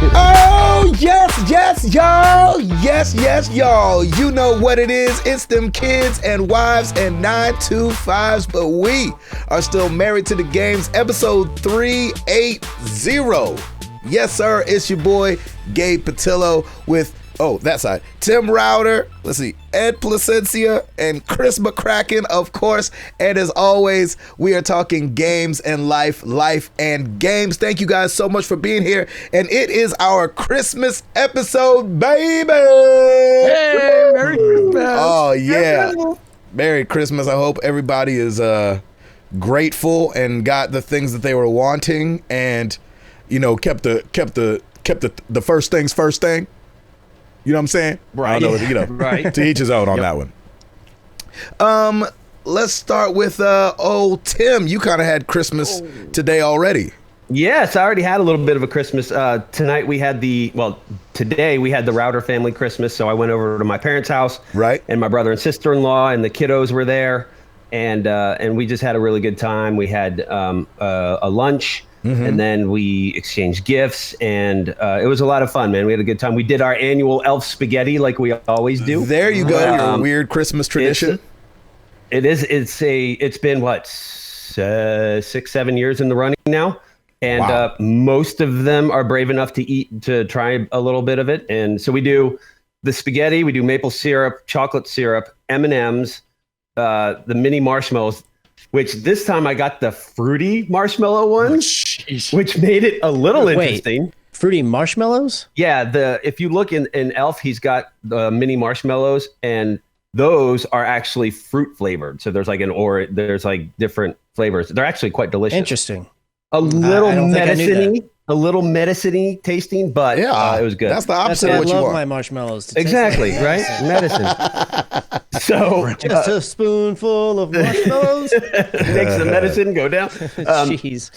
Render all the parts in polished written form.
Oh, yes, y'all. Yes, y'all. You know what it is. It's them kids and wives and 925s, but we are still married to the games. Episode 380. Yes, sir. It's your boy, Gabe Patillo with, that side, Tim Router, let's see, Ed Placencia, and Chris McCracken, of course. And as always, we are talking games and life and games. Thank you guys so much for being here. And it is our Christmas episode, baby. Hey, Merry Christmas. Oh, yeah. Merry Christmas. I hope everybody is grateful and got the things that they were wanting and, kept the first things first thing. You know what I'm saying? Right. I don't know, right. To each his own on that one. Let's start with Tim. You kind of had Christmas today already. Yes, I already had a little bit of a Christmas. Today we had the Router family Christmas. So I went over to my parents' house. Right. And my brother and sister-in-law and the kiddos were there. And we just had a really good time. We had a lunch. Mm-hmm. And then we exchanged gifts, and it was a lot of fun, man. We had a good time. We did our annual elf spaghetti like we always do. There you go, your weird Christmas tradition. It's been, 6-7 years in the running now. And wow. Most of them are brave enough to try a little bit of it. And so we do the spaghetti, we do maple syrup, chocolate syrup, M&Ms, the mini marshmallows, which this time I got the fruity marshmallow one, which made it a little interesting. Fruity marshmallows? Yeah, if you look in Elf, he's got the mini marshmallows, and those are actually fruit flavored. So there's there's different flavors. They're actually quite delicious. Interesting. A little medicine-y tasting, but it was good. That's the opposite of what you want. I love my marshmallows. Exactly, right? Medicine. So just a spoonful of marshmallows makes the medicine go down. Jeez.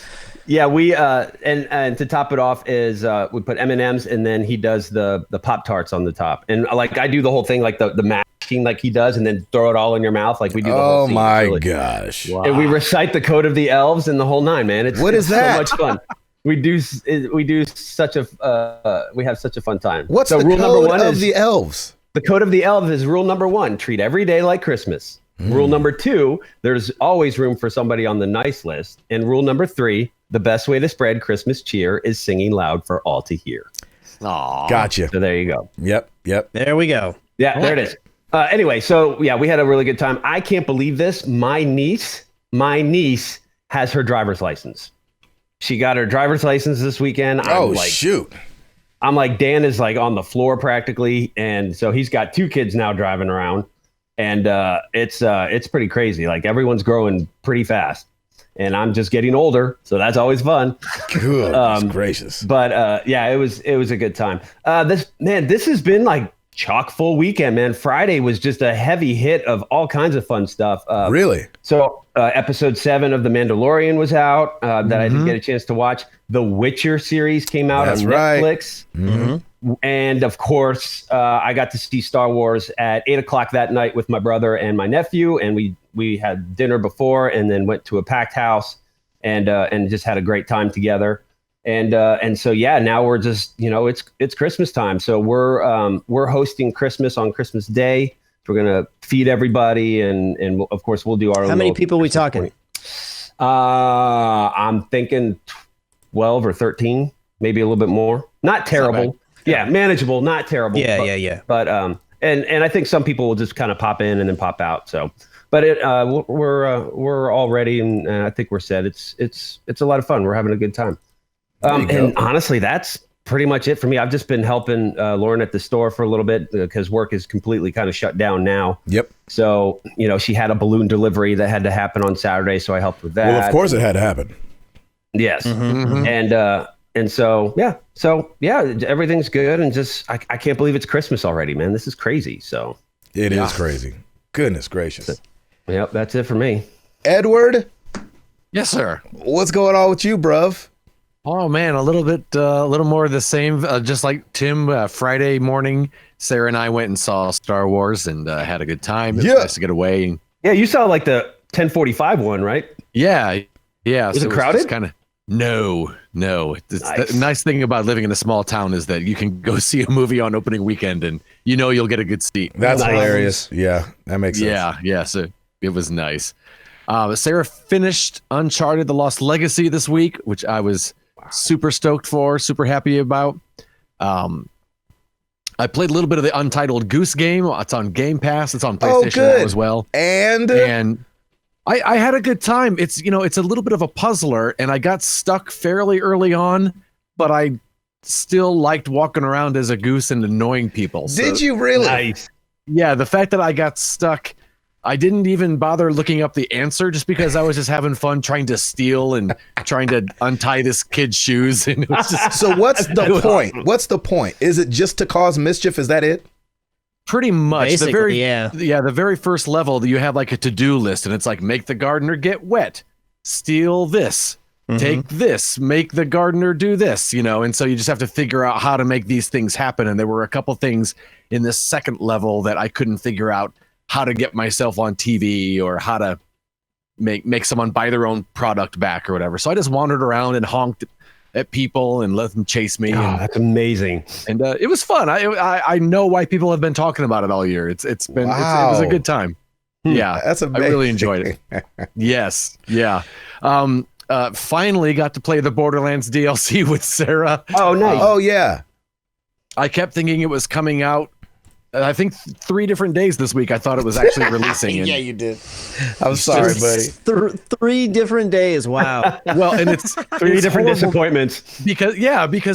Yeah, we and to top it off is we put M&Ms, and then he does the Pop-Tarts on the top. And I do the whole thing like the mashing like he does, and then throw it all in your mouth like we do the whole scene. Oh my gosh. Wow. And we recite the code of the elves and the whole nine, man. It's so much fun. We have such a fun time. What's the rule code number one of the elves? The code of the elves is rule number 1, treat every day like Christmas. Rule number 2, there's always room for somebody on the nice list. And rule number 3, the best way to spread Christmas cheer is singing loud for all to hear. Aww. Gotcha. So there you go. Yep. There we go. Yeah, there it is. Anyway, so yeah, we had a really good time. I can't believe this. My niece has her driver's license. She got her driver's license this weekend. Shoot. I'm like, Dan is on the floor practically. And so he's got 2 kids now driving around. And it's pretty crazy. Everyone's growing pretty fast. And I'm just getting older. So that's always fun. Goodness gracious. But it was a good time. This has been chock full weekend, man. Friday was just a heavy hit of all kinds of fun stuff. Really? So episode 7 of The Mandalorian was out that I didn't get a chance to watch. The Witcher series came out on Netflix. Mm-hmm. And of course, I got to see Star Wars at 8:00 that night with my brother and my nephew. And we had dinner before and then went to a packed house and just had a great time together. And so, now we're just, it's Christmas time. So we're hosting Christmas on Christmas Day. We're going to feed everybody. And of course, we'll do our own. How many people are we talking? I'm thinking 12 or 13, maybe a little bit more. Not terrible. Yeah, manageable, not terrible. Yeah. But and I think some people will just kind of pop in and then pop out. So, but we're all ready, and I think we're set. It's a lot of fun. We're having a good time. And honestly, that's pretty much it for me. I've just been helping Lauren at the store for a little bit because work is completely kind of shut down now. Yep. So, she had a balloon delivery that had to happen on Saturday, so I helped with that. Well, of course it had to happen. Yes. Mm-hmm. And so everything's good. And just, I can't believe it's Christmas already, man. This is crazy. So it is crazy. Goodness gracious. Yep. That's it for me. Edward. Yes, sir. What's going on with you, bruv? Oh man, a little more of the same. Just like Tim, Friday morning, Sarah and I went and saw Star Wars and had a good time. It was nice to get away. Yeah, you saw the 10:45 one, right? Yeah. Was it crowded? No. The nice thing about living in a small town is that you can go see a movie on opening weekend and you'll get a good seat. That's hilarious. Yeah, that makes sense. Yeah. So it was nice. Sarah finished Uncharted: The Lost Legacy this week, which I was super stoked for, super happy about. I played a little bit of the Untitled Goose Game. It's on Game Pass. It's on PlayStation now as well. And I had a good time. It's a little bit of a puzzler, and I got stuck fairly early on, but I still liked walking around as a goose and annoying people. Did you really? Nice. Yeah, the fact that I got stuck, I didn't even bother looking up the answer just because I was just having fun trying to steal and trying to untie this kid's shoes. And it was just, so what's the point? What's the point? Is it just to cause mischief? Is that it? Pretty much. Basically, the very first level, you have like a to-do list, and it's like, make the gardener get wet, steal this, take this, make the gardener do this, and so you just have to figure out how to make these things happen. And there were a couple things in this second level that I couldn't figure out how to get myself on TV or how to make someone buy their own product back or whatever. So I just wandered around and honked at people and let them chase me. That's amazing. And it was fun. I know why people have been talking about it all year. It was a good time. Yeah, that's amazing. I really enjoyed it. Yes, yeah. Finally got to play the Borderlands DLC with Sarah. Oh, nice. Oh, yeah. I kept thinking it was coming out. I think 3 different days this week. I thought it was actually releasing. Yeah, you did. I'm sorry, buddy. 3 different days. Wow. Well, and it's 3 different disappointments. Because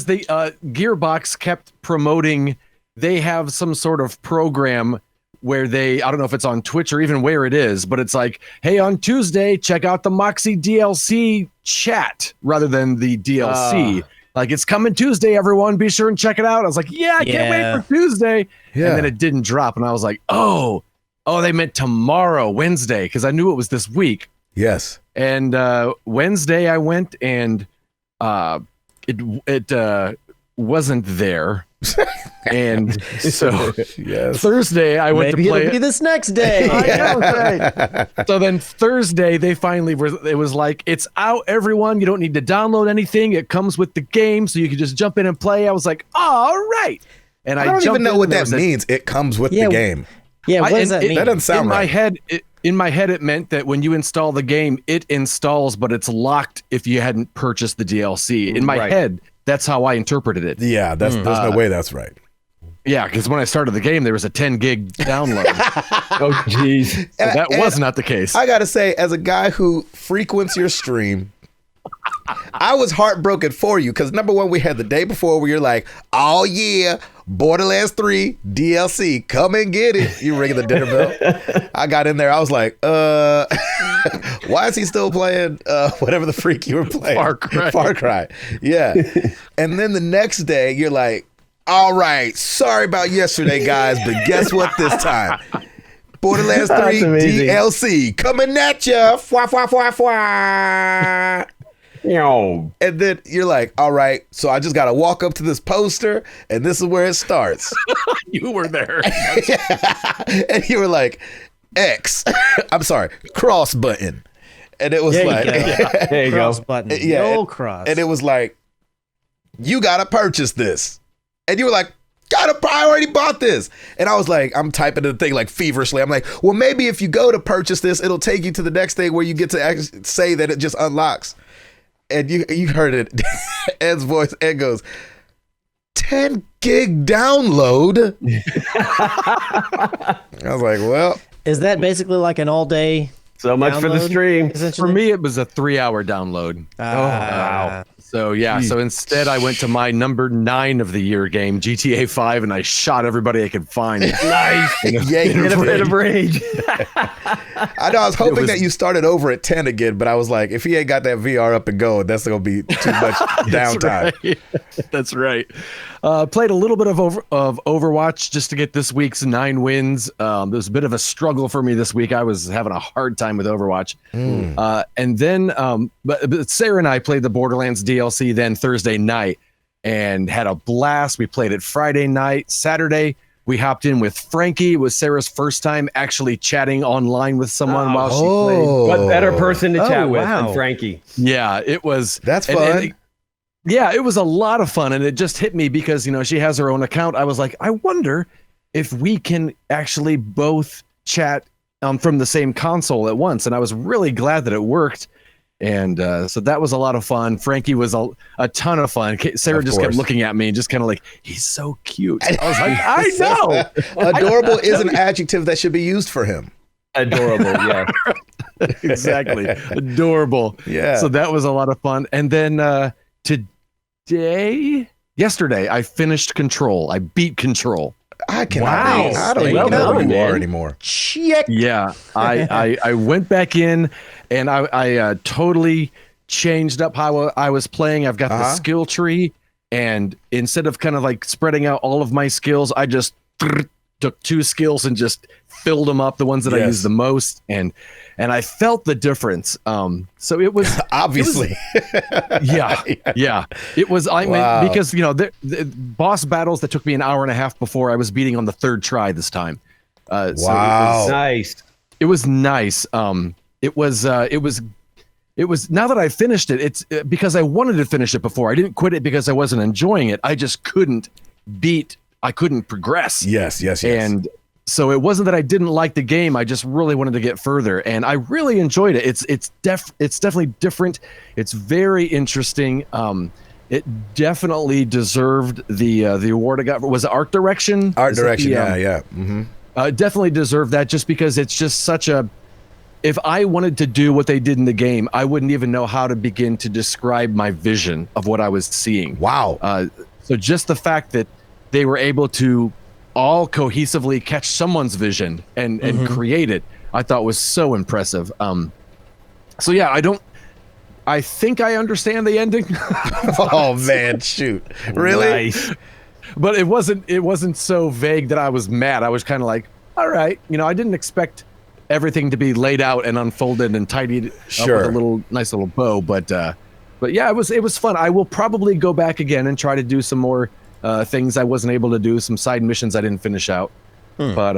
they Gearbox kept promoting. They have some sort of program where I don't know if it's on Twitch or even where it is, but it's like, hey, on Tuesday, check out the Moxie DLC chat rather than the DLC. Like, it's coming Tuesday, everyone. Be sure and check it out. I was like, I can't wait for Tuesday. Yeah. And then it didn't drop. And I was like, oh, they meant tomorrow, Wednesday, because I knew it was this week. Yes. And Wednesday I went and it wasn't there. And so Thursday I went to play. It'll be this next day. I know, right? So then Thursday they finally it was like, it's out, everyone. You don't need to download anything. It comes with the game, so you can just jump in and play. I was like, all right. And I don't even know what that means. It comes with the game. Yeah, what does that mean? That doesn't sound right. In my head, it meant that when you install the game, it installs, but it's locked if you hadn't purchased the DLC. In my head, that's how I interpreted it. Yeah, there's no way that's right. Yeah, because when I started the game, there was a 10 gig download. Oh, jeez. So that was not the case. I got to say, as a guy who frequents your stream, I was heartbroken for you because, number one, we had the day before where you're like, oh, yeah, Borderlands 3 DLC, come and get it. You ringing the dinner bell. I got in there. I was like, why is he still playing whatever the freak you were playing? Far Cry. Yeah. And then the next day, you're like, all right, sorry about yesterday, guys, but guess what this time? Borderlands 3 DLC coming at ya. Fwa, fwa, fwa, fwa. And then you're like, all right, so I just got to walk up to this poster, and this is where it starts. You were there. And you were like, X. I'm sorry, cross button. And it was there you cross go. Button. Yeah, no cross. And it was like, you got to purchase this. And you were like, I already bought this. And I was like, I'm typing the thing like feverishly. I'm like, well, maybe if you go to purchase this, it'll take you to the next thing where you get to actually say that it just unlocks. And you heard it, Ed's voice. Ed goes, 10 gig download. I was like, well. Is that basically like an all-day So much for the stream. For me, it was a 3-hour download. Wow. So yeah, so instead I went to my number 9 of the year game, GTA 5, and I shot everybody I could find. Nice. In a rage. I know, I was hoping that you started over at 10 again, but I was like, if he ain't got that VR up and going, that's going to be too much downtime. That's right. Played a little bit of Overwatch just to get this week's 9 wins. There was a bit of a struggle for me this week. I was having a hard time with Overwatch. And then, but Sarah and I played the Borderlands DLC then Thursday night and had a blast. We played it Friday night. Saturday, We hopped in with Frankie. It was Sarah's first time actually chatting online with someone while she played. What better person to chat with wow. than Frankie? Yeah, it was. That's fun. Yeah, it was a lot of fun, and it just hit me because she has her own account. I was like, I wonder if we can actually both chat from the same console at once, and I was really glad that it worked. And so that was a lot of fun. Frankie was a ton of fun. Sarah just kept looking at me and just kind of like, he's so cute. I was like, I know. Adorable is an adjective that should be used for him. Adorable, yeah. Exactly. Adorable. Yeah. So that was a lot of fun. And then yesterday, I finished Control. I beat Control. I cannot. Wow. I don't even know who you are anymore. Check. Yeah, I went back in and I totally changed up how I was playing. I've got the skill tree, and instead of kind of like spreading out all of my skills, I just took 2 skills and just filled them up, the ones that I use the most, and I felt the difference. So it was obviously, yeah. It was. I mean, because the boss battles that took me an hour and a half before, I was beating on the 3rd try this time. Wow, so Nice. it was nice. It was now that I finished it, it's because I wanted to finish it before. I didn't quit it because I wasn't enjoying it. I just couldn't progress. Yes. And so it wasn't that I didn't like the game. I just really wanted to get further, and I really enjoyed it. It's definitely different. It's very interesting. It definitely deserved the award I got. Was it art direction? Art direction, yeah. Mm-hmm. Definitely deserved that, just because it's just such a. If I wanted to do what they did in the game, I wouldn't even know how to begin to describe my vision of what I was seeing. Wow. So just the fact that they were able to all cohesively catch someone's vision and create it, I thought was so impressive. So yeah, I think I understand the ending. Oh man, shoot. Really? Nice. But it wasn't so vague that I was mad. I was kind of like, all right, I didn't expect everything to be laid out and unfolded and tidied up with a nice little bow, but yeah, it was fun. I will probably go back again and try to do some more things I wasn't able to do, some side missions I didn't finish out. But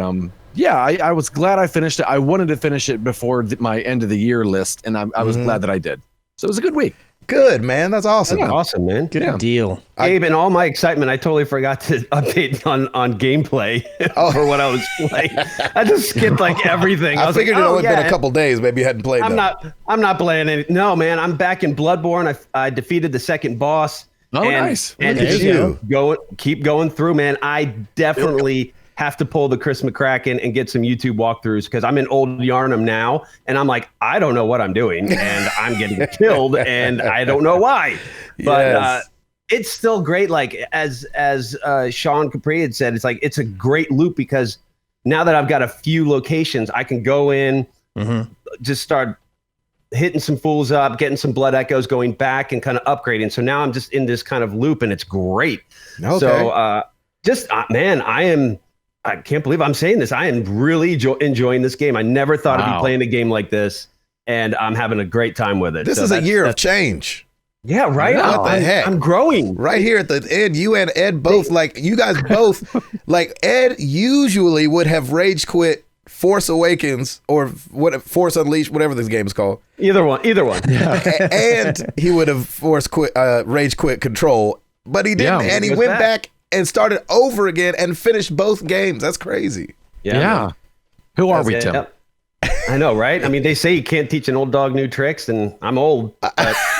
yeah, I was glad I finished it. I wanted to finish it before my end of the year list, and I was glad that I did. So it was a good week. Good, man. That's awesome. That's awesome, man. Good deal. Gabe, in all my excitement, I totally forgot to update on gameplay for what I was playing. I just skipped like everything. I figured it only been a couple days. Maybe you hadn't played. I'm not playing any. No, man. I'm back in Bloodborne. I defeated the second boss. Oh, nice. And keep going through, man. I definitely have to pull the Chris McCracken and get some YouTube walkthroughs, because I'm in old Yarnum now, and I'm like, I don't know what I'm doing, and I'm getting killed, and I don't know why. But it's still great. Like as Sean Capri had said, it's a great loop, because now that I've got a few locations, I can go in, just start hitting some fools up, getting some blood echoes, going back and kind of upgrading. So now I'm just in this kind of loop, and it's great. Okay. So man, I can't believe I'm saying this. I am really enjoying this game. I never thought I'd be playing a game like this, and I'm having a great time with it. This is a year of change. Yeah, right. What the heck? I'm growing. Right here at the end, you and Ed both, like, you guys both, like, Ed usually would have rage quit Force Awakens or Force Unleashed, whatever this game is called. Either one. And he would have rage quit Control, but he didn't, and he went back and started over again and finished both games. That's crazy. Yeah. Who are we, Tim? Yep. I know, right? I mean, they say you can't teach an old dog new tricks, and I'm old. But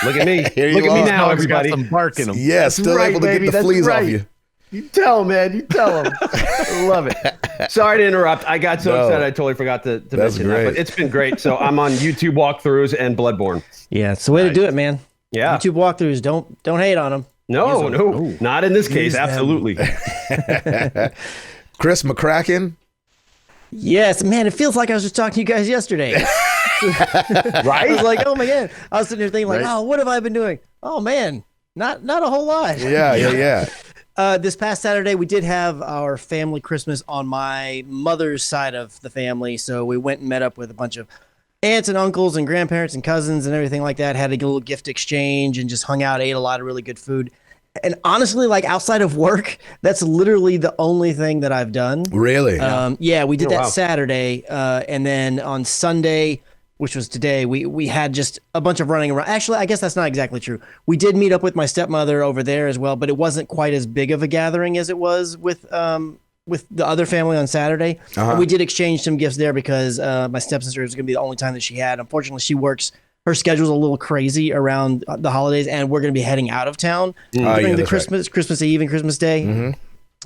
look at me. Look at me now, everybody. Got some bark in them. Yeah, still able to get the fleas off you. You tell him, man. You tell him. I love it. Sorry to interrupt. I got so excited I totally forgot to mention that. But it's been great. So I'm on YouTube walkthroughs and Bloodborne. Yeah, it's the way to do it, man. Yeah. YouTube walkthroughs, don't hate on them. No, not in this case. Absolutely. Chris McCracken. Yes, man. It feels like I was just talking to you guys yesterday. Right? I was like, oh my God. I was sitting there thinking, like, oh, what have I been doing? Oh man, not a whole lot. Yeah. This past Saturday, we did have our family Christmas on my mother's side of the family. So we went and met up with a bunch of aunts and uncles and grandparents and cousins and everything like that. Had a little gift exchange and just hung out, ate a lot of really good food. And honestly, like outside of work, that's literally the only thing that I've done. Really? Yeah, we did that wow. Saturday, and then on Sunday, which was today, we had just a bunch of running around. Actually, I guess that's not exactly true. We did meet up with my stepmother over there as well, but it wasn't quite as big of a gathering as it was with the other family on Saturday. And we did exchange some gifts there because my stepsister was going to be the only time that she had. Unfortunately, she works. Her schedule's a little crazy around the holidays, and we're going to be heading out of town during the Christmas Eve and Christmas Day.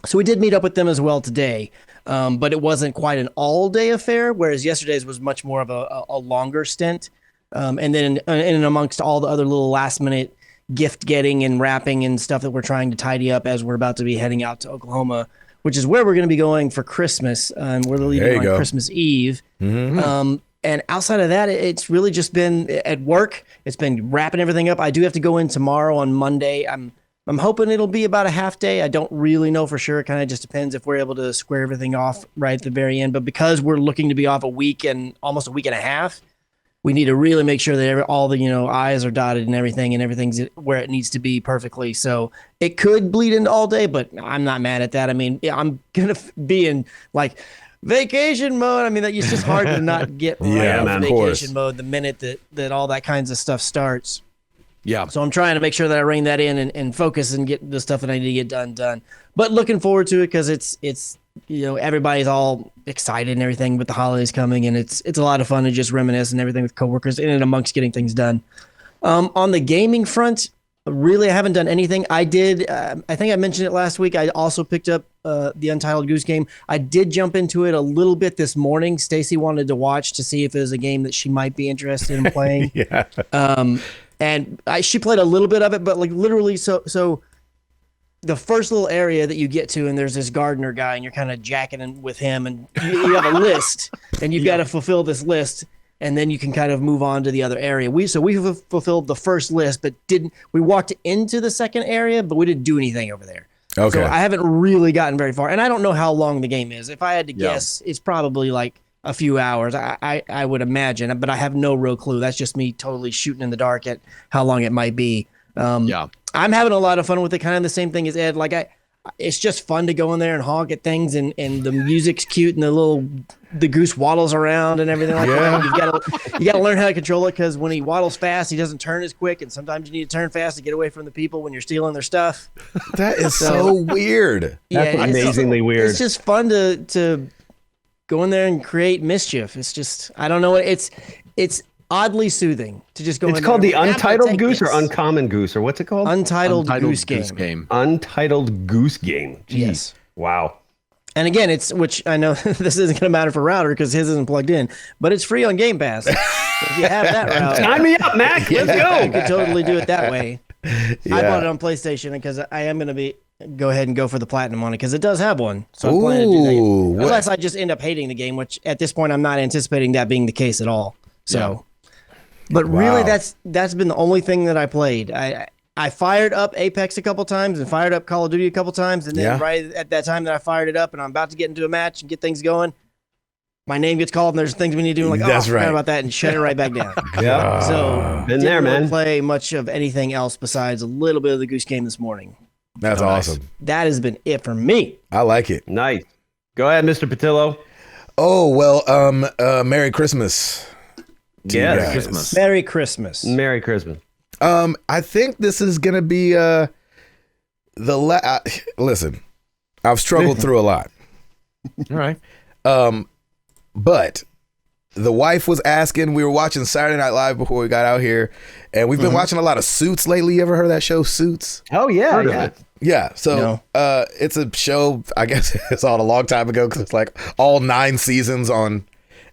So we did meet up with them as well today, but it wasn't quite an all-day affair, whereas yesterday's was much more of a longer stint. And then in amongst all the other little last-minute gift getting and wrapping and stuff that we're trying to tidy up as we're about to be heading out to Oklahoma, which is where we're going to be going for Christmas. We're leaving on Christmas Eve. And outside of that, it's really just been at work. It's been wrapping everything up. I do have to go in tomorrow on Monday. I'm hoping it'll be about a half day. I don't really know for sure. It kind of just depends if we're able to square everything off right at the very end. But because we're looking to be off a week and almost a week and a half, we need to really make sure that all the I's are dotted and everything's where it needs to be perfectly. So it could bleed into all day, but I'm not mad at that. I mean, I'm gonna be in like vacation mode. I mean, it's just hard to not get right into vacation mode the minute that all that kinds of stuff starts. Yeah. So I'm trying to make sure that I rein that in and focus and get the stuff that I need to get done. But looking forward to it because it's everybody's all excited and everything with the holidays coming, and it's a lot of fun to just reminisce and everything with coworkers in and amongst getting things done. On the gaming front, really, I haven't done anything. I did. I think I mentioned it last week. I also picked up the Untitled Goose Game. I did jump into it a little bit this morning. Stacy wanted to watch to see if it was a game that she might be interested in playing. And she played a little bit of it, but like literally, so the first little area that you get to, and there's this gardener guy, and you're kind of jacking with him, and you have a list, and you've got to fulfill this list. And then you can kind of move on to the other area. We fulfilled the first list, but we walked into the second area, but we didn't do anything over there. Okay. So I haven't really gotten very far. And I don't know how long the game is. If I had to guess, it's probably like a few hours, I would imagine, but I have no real clue. That's just me totally shooting in the dark at how long it might be. I'm having a lot of fun with it, kind of the same thing as Ed. Like it's just fun to go in there and honk at things, and the music's cute, and the goose waddles around and everything like that. You gotta learn how to control it, because when he waddles fast, he doesn't turn as quick, and sometimes you need to turn fast to get away from the people when you're stealing their stuff. That is so weird. That's amazingly weird. It's just fun to go in there and create mischief. It's just, I don't know, it's oddly soothing to just go in there. It's called the Untitled Goose or Uncommon Goose, or what's it called? Untitled Goose Game. Untitled Goose Game. Jeez. Yes. Wow. And again, which I know this isn't going to matter for Router because his isn't plugged in, but it's free on Game Pass. If you have that route, sign me up, Mac. Let's go. You could totally do it that way. I bought it on PlayStation because I am going to go ahead and go for the platinum on it because it does have one. So I'm planning to do that. Unless I just end up hating the game, which at this point I'm not anticipating that being the case at all. So, but really, that's been the only thing that I played. I fired up Apex a couple times and fired up Call of Duty a couple times, and then right at that time that I fired it up and I'm about to get into a match and get things going, my name gets called and there's things we need to do. I'm like, I forgot about that, and shut it right back down. So been there, man. Didn't play much of anything else besides a little bit of the Goose Game this morning. That's awesome. That has been it for me. I like it. Nice. Go ahead, Mr. Patillo. Oh, well, Merry Christmas. Yes. Christmas. Merry Christmas. Merry Christmas. I think this is gonna be listen, I've struggled through a lot. All right. But the wife was asking, we were watching Saturday Night Live before we got out here, and we've been watching a lot of Suits lately. You ever heard of that show, Suits? Oh, yeah. Yeah. So it's a show, I guess it's on a long time ago because it's like all 9 seasons on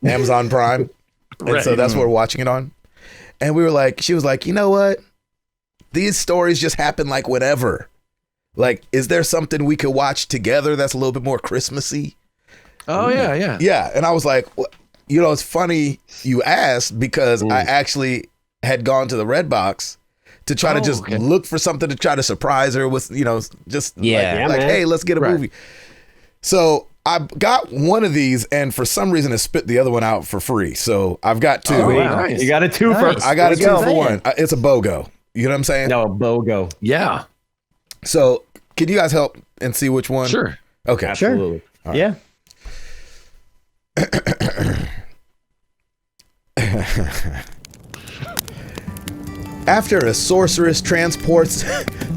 Amazon Prime. And so that's what we're watching it on. And she was like, you know what? These stories just happen like whenever. Like, is there something we could watch together that's a little bit more Christmassy? Oh, yeah. Yeah. And I was like, it's funny you asked because I actually had gone to the Redbox to try to just look for something to try to surprise her with, hey, let's get a movie. So I got one of these, and for some reason it spit the other one out for free. So I've got 2. Oh, wow. Nice. You got a 2 for. I got a 2 for 1. It's a BOGO. You know what I'm saying? No, a BOGO. Yeah. So, can you guys help and see which one? Sure. Okay. Absolutely. All right. Yeah. After a sorceress transports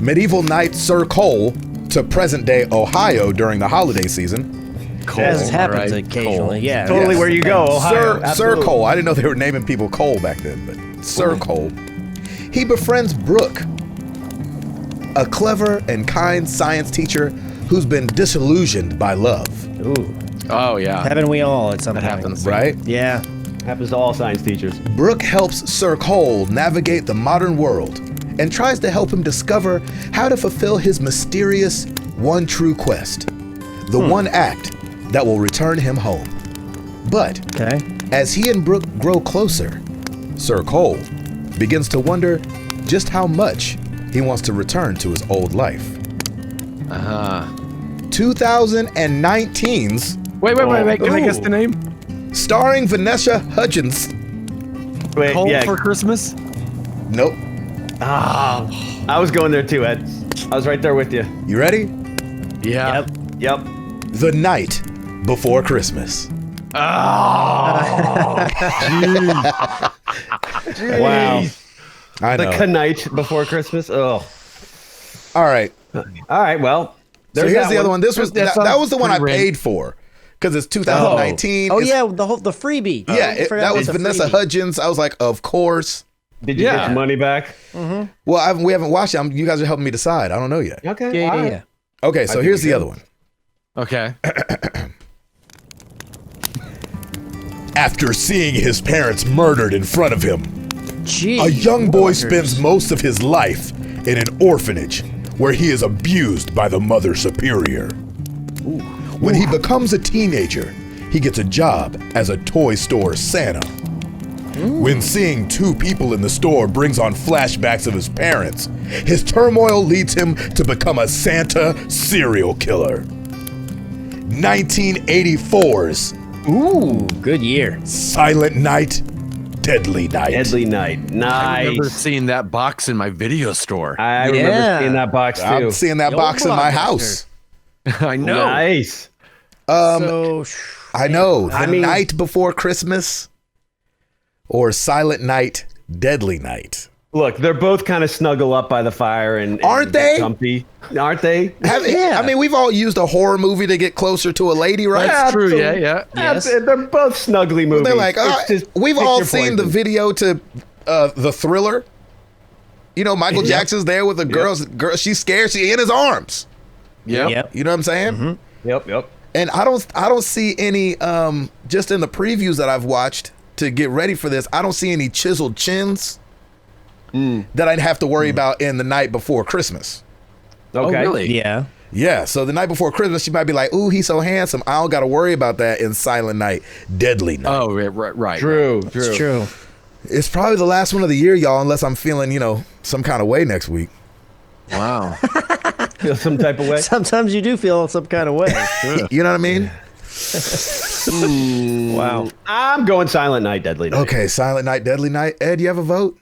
medieval knight Sir Cole to present-day Ohio during the holiday season, As happens right, occasionally. Cole. Yeah. Totally Yes. where you go, Ohio. Sir Cole. I didn't know they were naming people Cole back then, but Sir Cole. He befriends Brooke, a clever and kind science teacher who's been disillusioned by love. Ooh. Oh yeah. Haven't we all at some That point? happens. Right? Yeah. Happens to all science teachers. Brooke helps Sir Cole navigate the modern world and tries to help him discover how to fulfill his mysterious one true quest, the one act that will return him home. But Okay. as he and Brooke grow closer, Sir Cole begins to wonder just how much he wants to return to his old life. 2019's Wait. Can I guess Ooh. the name? starring Vanessa Hudgens. Wait, Cole yeah. for Christmas. Nope. I was going there too, Ed. I was right there with you. You ready? Yeah. Yep. The Night Before Christmas. Wow. I know. The night before Christmas. Oh. All right. All right. Well, So there's here's that the other one. This was That that was the one I sounds pretty paid for because it's 2019. Oh It's- yeah, the freebie. yeah. I forgot That was about the Vanessa freebie. Hudgens. I was like, of course. Did you Yeah. get your money back? Well, we haven't watched it. You guys are helping me decide. I don't know yet. Okay. Yeah, all yeah, right. yeah. Okay, so think here's we the did. other one. Okay. After seeing his parents murdered in front of him, Gee, a young boy wonders. spends most of his life in an orphanage where he is abused by the mother superior. When he becomes a teenager, he gets a job as a toy store Santa. When seeing two people in the store brings on flashbacks of his parents, his turmoil leads him to become a Santa serial killer. 1984's Ooh, good year. Silent Night, Deadly Night. Deadly Night. I Nice. remember seeing that box in my video store. I remember Yeah. seeing that box too. I'm seeing that The box in old my blockbuster. house. I know. Nice. So I know. The I mean- Night Before Christmas or Silent Night, Deadly Night. Look, they're both kind of snuggle up by the fire and Aren't they? Comfy, aren't they? Yeah. I mean, we've all used a horror movie to get closer to a lady, right? That's true. Absolutely. Yeah. Yes. They're both snuggly movies. They're like, It's just we've pick all your seen the poison. video to The Thriller. You know, Michael Jackson's there with a girl. She's scared. She's in his arms. Yep. Yep. You know what I'm saying? Yep. And I don't see any just in the previews that I've watched to get ready for this. I don't see any chiseled chins that I'd have to worry about in The Night Before Christmas. Okay. Oh, really? Yeah. Yeah, so The Night Before Christmas, she might be like, "Ooh, he's so handsome. I don't got to worry about that in Silent Night, Deadly Night." Oh, right. True. It's true. It's probably the last one of the year, y'all, unless I'm feeling, some kind of way next week. Wow. Feel some type of way. Sometimes you do feel some kind of way. You know what I mean? Wow. I'm going Silent Night, Deadly Night. Okay, Silent Night, Deadly Night. Ed, you have a vote?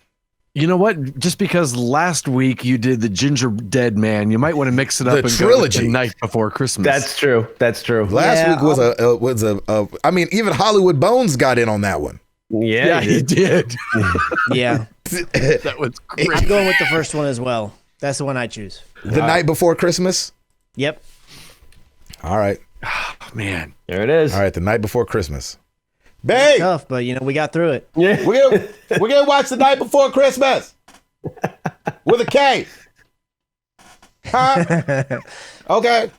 You know what? Just because last week you did the Ginger Dead Man, you might want to mix it up The and trilogy. go with The Night Before Christmas. That's true. Last Yeah, week was I mean, even Hollywood Bones got in on that one. Yeah. he did. Yeah. That was great. I'm going with the first one as well. That's the one I choose. The Night Before Christmas. Yep. All right. Man. There it is. All right, The Night Before Christmas. Babe, Tough, but we got through it. Yeah. we're gonna watch The Night Before Christmas with a K. Huh? Okay.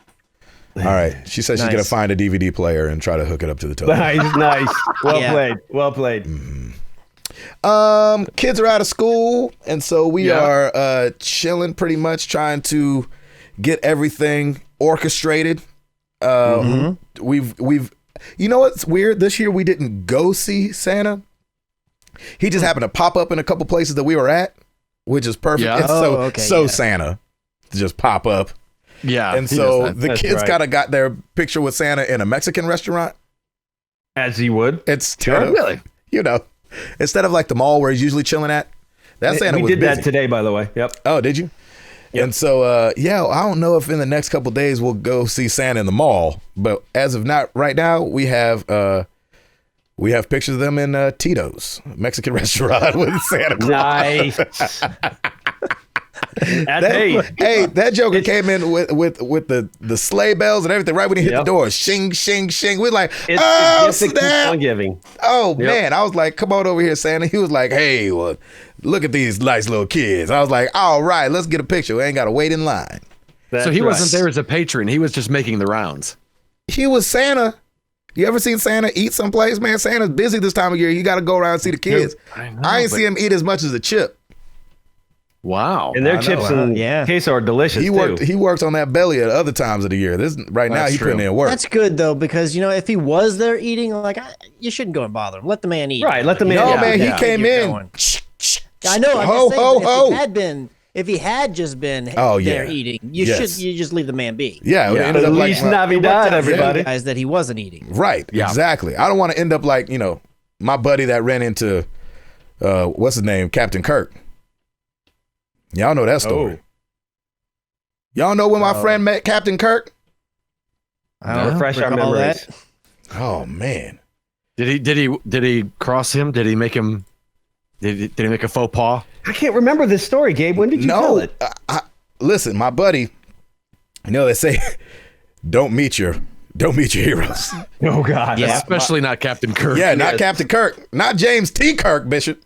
All right. She said she's Nice. gonna find a DVD player and try to hook it up to the television. Nice. Well Yeah. played. Well played. Kids are out of school, and so we Yeah. are chilling, pretty much trying to get everything orchestrated. We've you know what's weird? This year we didn't go see Santa. He just happened to pop up in a couple places that we were at, which is perfect. Yeah. It's okay, yeah. Santa to just pop up. Yeah. And he so does that. the That's kids right. kind of got their picture with Santa in a Mexican restaurant. As he would. It's Really? instead of like the mall where he's usually chilling at. That Santa We was did busy. that today, by the way. Yep. Oh, did you? And so, I don't know if in the next couple days we'll go see Santa in the mall, but as of not right now, we have pictures of them in Tito's Mexican restaurant with Santa Claus. Nice. That Joker came in with the sleigh bells and everything right when he hit the door. Shing, shing, shing. We're like, It's oh, the gift that keeps snap. on giving. Oh, man. I was like, come on over here, Santa. He was like, hey, well, look at these nice little kids. I was like, all right, let's get a picture. We ain't got to wait in line. So he wasn't there as a patron. He was just making the rounds. He was Santa. You ever seen Santa eat someplace, man? Santa's busy this time of year. You got to go around and see the kids. I ain't see him eat as much as a chip. Wow. And their chips and queso are delicious, He works on that belly at other times of the year. Now he's putting in work. That's good, though, because, if he was there eating, you shouldn't go and bother him. Let the man eat. Right, let the man No, man, he came in. I know. If he had just been there eating, you just leave the man be. Yeah. It ended up Feliz Navidad, everybody. Guys, that he wasn't eating. Right, exactly. I don't want to end up like, my buddy that ran into, what's his name, Captain Kirk. Y'all know that story. Y'all know when my friend met Captain Kirk? I don't refresh our memories. Oh, man. Did he cross him? Did he make him? Did he make a faux pas? I can't remember this story, Gabe. When did you tell it? Listen, my buddy. They say, don't meet your heroes. Oh God, yeah, especially not Captain Kirk. Yeah, not Captain Kirk, not James T. Kirk, Bishop.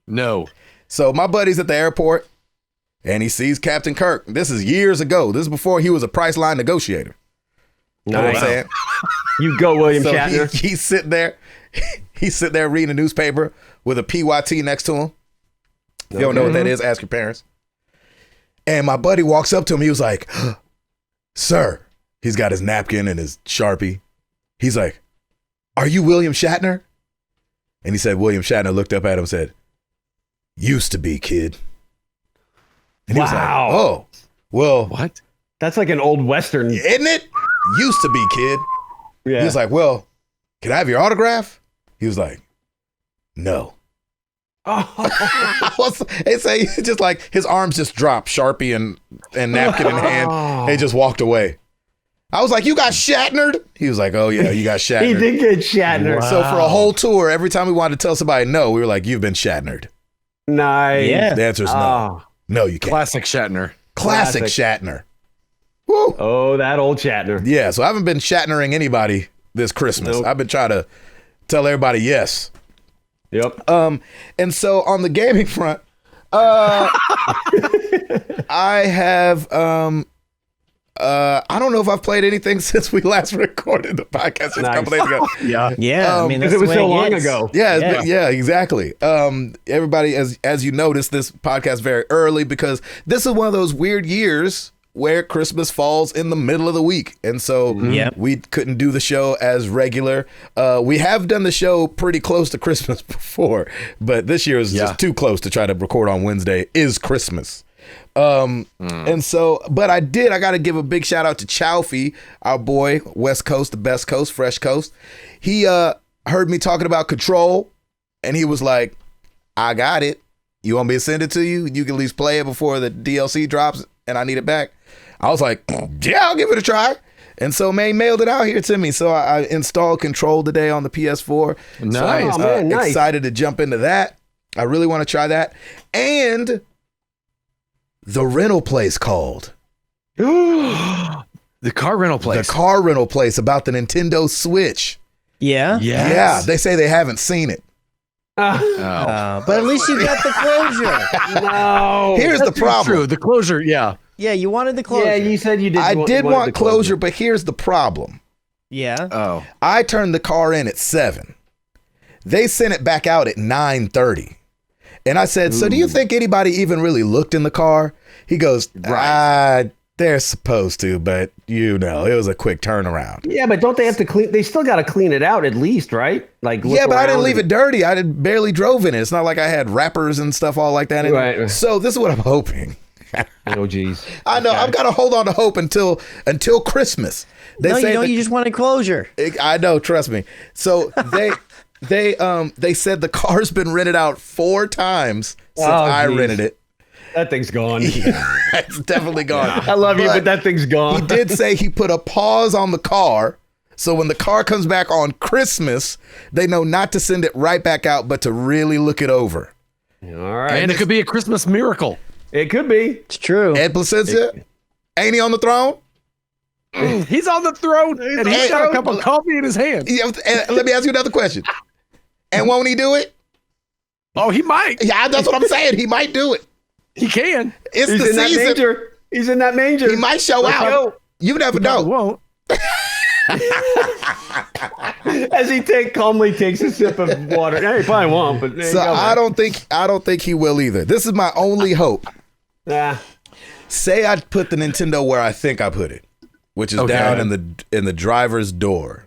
No. So my buddy's at the airport, and he sees Captain Kirk. This is years ago. This is before he was a Priceline negotiator. You know what I'm saying? You go, William Shatner. He's sitting there. He's sitting there reading a newspaper with a PYT next to him. If you don't know what that is, ask your parents. And my buddy walks up to him. He was like, sir. He's got his napkin and his Sharpie. He's like, are you William Shatner? And he said, William Shatner looked up at him and said, used to be, kid. And he was like, oh, well. What? That's like an old Western. Isn't it? Used to be, kid. Yeah. He was like, well, can I have your autograph? He was like, no. They say just like his arms just dropped, Sharpie and napkin in hand. They just walked away. I was like, you got Shatnered? He was like, oh yeah, you got Shatnered. He did get Shatnered. Wow. So for a whole tour, every time we wanted to tell somebody no, we were like, you've been Shatnered. Nice. Yeah. The answer is no. No, you can't. Classic Shatner. Classic Shatner. Woo. Oh, that old Shatner. Yeah, so I haven't been Shatnering anybody this Christmas. Nope. I've been trying to tell everybody yes. Yep. And so on the gaming front, I have I don't know if I've played anything since we last recorded the podcast a couple days ago. Yeah. I mean, because it was so long ago. Yeah, exactly. Everybody, as you noticed, this podcast very early because this is one of those weird years where Christmas falls in the middle of the week. And so we couldn't do the show as regular. We have done the show pretty close to Christmas before, but this year is just too close to try to record on Wednesday is Christmas. And so, but I got to give a big shout out to Chowfie, our boy, West Coast, the best coast, fresh coast. He heard me talking about Control and he was like, I got it. You want me to send it to you? You can at least play it before the DLC drops and I need it back. I was like, yeah, I'll give it a try. And so May mailed it out here to me. So I installed Control today on the PS4. Nice. So I'm excited to jump into that. I really want to try that. And the rental place called. The car rental place. The car rental place about the Nintendo Switch. Yeah? Yes. Yeah, they say they haven't seen it. But at least you got the closure. No. Here's the problem. True. The closure, yeah. Yeah, you wanted the closure. Yeah, you said you did. I did want closure, but here's the problem. Yeah. Oh. I turned the car in at 7. They sent it back out at 9:30. And I said, so do you think anybody even really looked in the car? He goes, they're supposed to, but it was a quick turnaround. Yeah, but don't they have to clean? They still got to clean it out at least, right? Like, yeah, but I didn't leave it dirty. I barely drove in it. It's not like I had wrappers and stuff all like that in it. So this is what I'm hoping. Oh, geez. I know. I've got to hold on to hope until Christmas. You just wanted closure. I know. Trust me. So they said the car's been rented out 4 times since I rented it. That thing's gone. It's definitely gone. I love you, but that thing's gone. He did say he put a pause on the car. So when the car comes back on Christmas, they know not to send it right back out, but to really look it over. All right. And it could be a Christmas miracle. It could be. It's true. Ed Placencia, ain't he on the throne? He's on the throne, and he's got a cup of coffee in his hand. Yeah, and let me ask you another question. And won't he do it? Oh, he might. Yeah, that's what I'm saying. He might do it. He can. It's He's the in that season. manger. He's in that manger. He might show Let's out. go. You never He know. won't. As he calmly takes a sip of water. Yeah, he probably won't, but there you So go, I man. don't think he will either. This is my only hope. Nah. Say I put the Nintendo where I think I put it, which is Okay. down in the driver's door.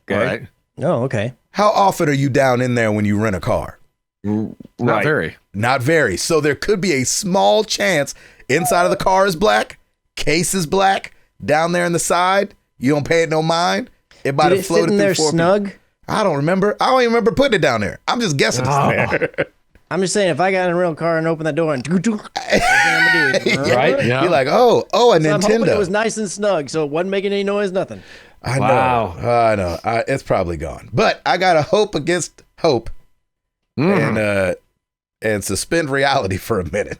Okay. All right. Oh, okay. How often are you down in there when you rent a car? Not Right. very. Not very. So there could be a small chance inside of the car is black, case is black, down there in the side. You don't pay it no mind. It might Did have it fit floated in there through 4 snug? I don't remember. I don't even remember putting it down there. I'm just guessing. I'm just saying, if I got in a real car and opened that door and Right? Yeah. You're like, oh, a So I'm hoping it Nintendo. was nice and snug, so it wasn't making any noise, nothing. I know. Wow. I know. It's probably gone. But I got to hope against hope and suspend reality for a minute.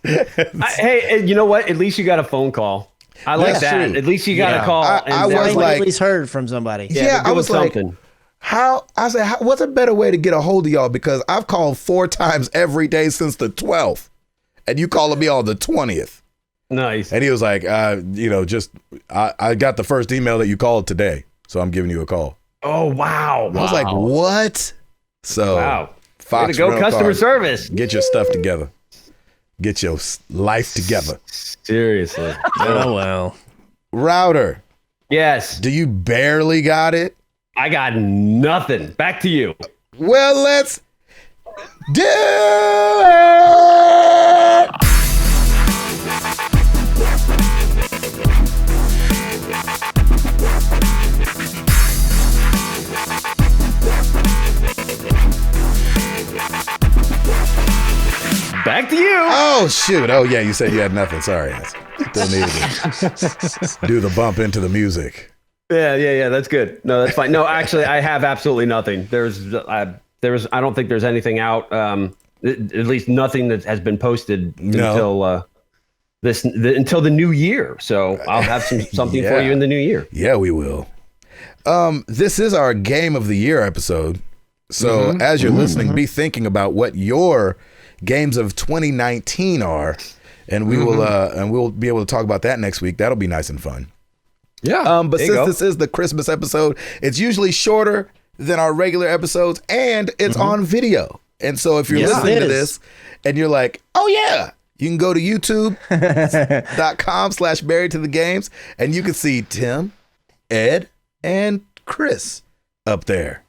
Hey, you know what? At least you got a phone call. I like That's that. true. At least you got a call. I and was they're like- At least heard from somebody. Yeah, they're I was doing like, something. what's a better way to get a hold of y'all? Because I've called 4 times every day since the 12th, and you calling me on the 20th. Nice. And he was like, I got the first email that you called today, so I'm giving you a call. Oh, wow. I was like, what? So, Wow. Way Fox to go, Rental customer Cars, service. get your stuff together. Get your life together. Seriously. Oh, well. Router, Yes. do you barely got it? I got nothing. Back to you. Well, let's do it. Back to you. Oh, shoot. Oh, yeah, you said you had nothing. Sorry. I still needed to do the bump into the music. Yeah. That's good. No, that's fine. No, actually, I have absolutely nothing. I don't think there's anything out. At least nothing that has been posted until until the new year. So I'll have something for you in the new year. Yeah, we will. This is our Game of the Year episode. So as you're listening, be thinking about what your games of 2019 are, and we will and we'll be able to talk about that next week. That'll be nice and fun. Yeah. But since this is the Christmas episode, it's usually shorter than our regular episodes, and it's on video. And so if you're listening to this and you're like, oh yeah, you can go to youtube.com/married to the games, and you can see Tim, Ed, and Chris up there.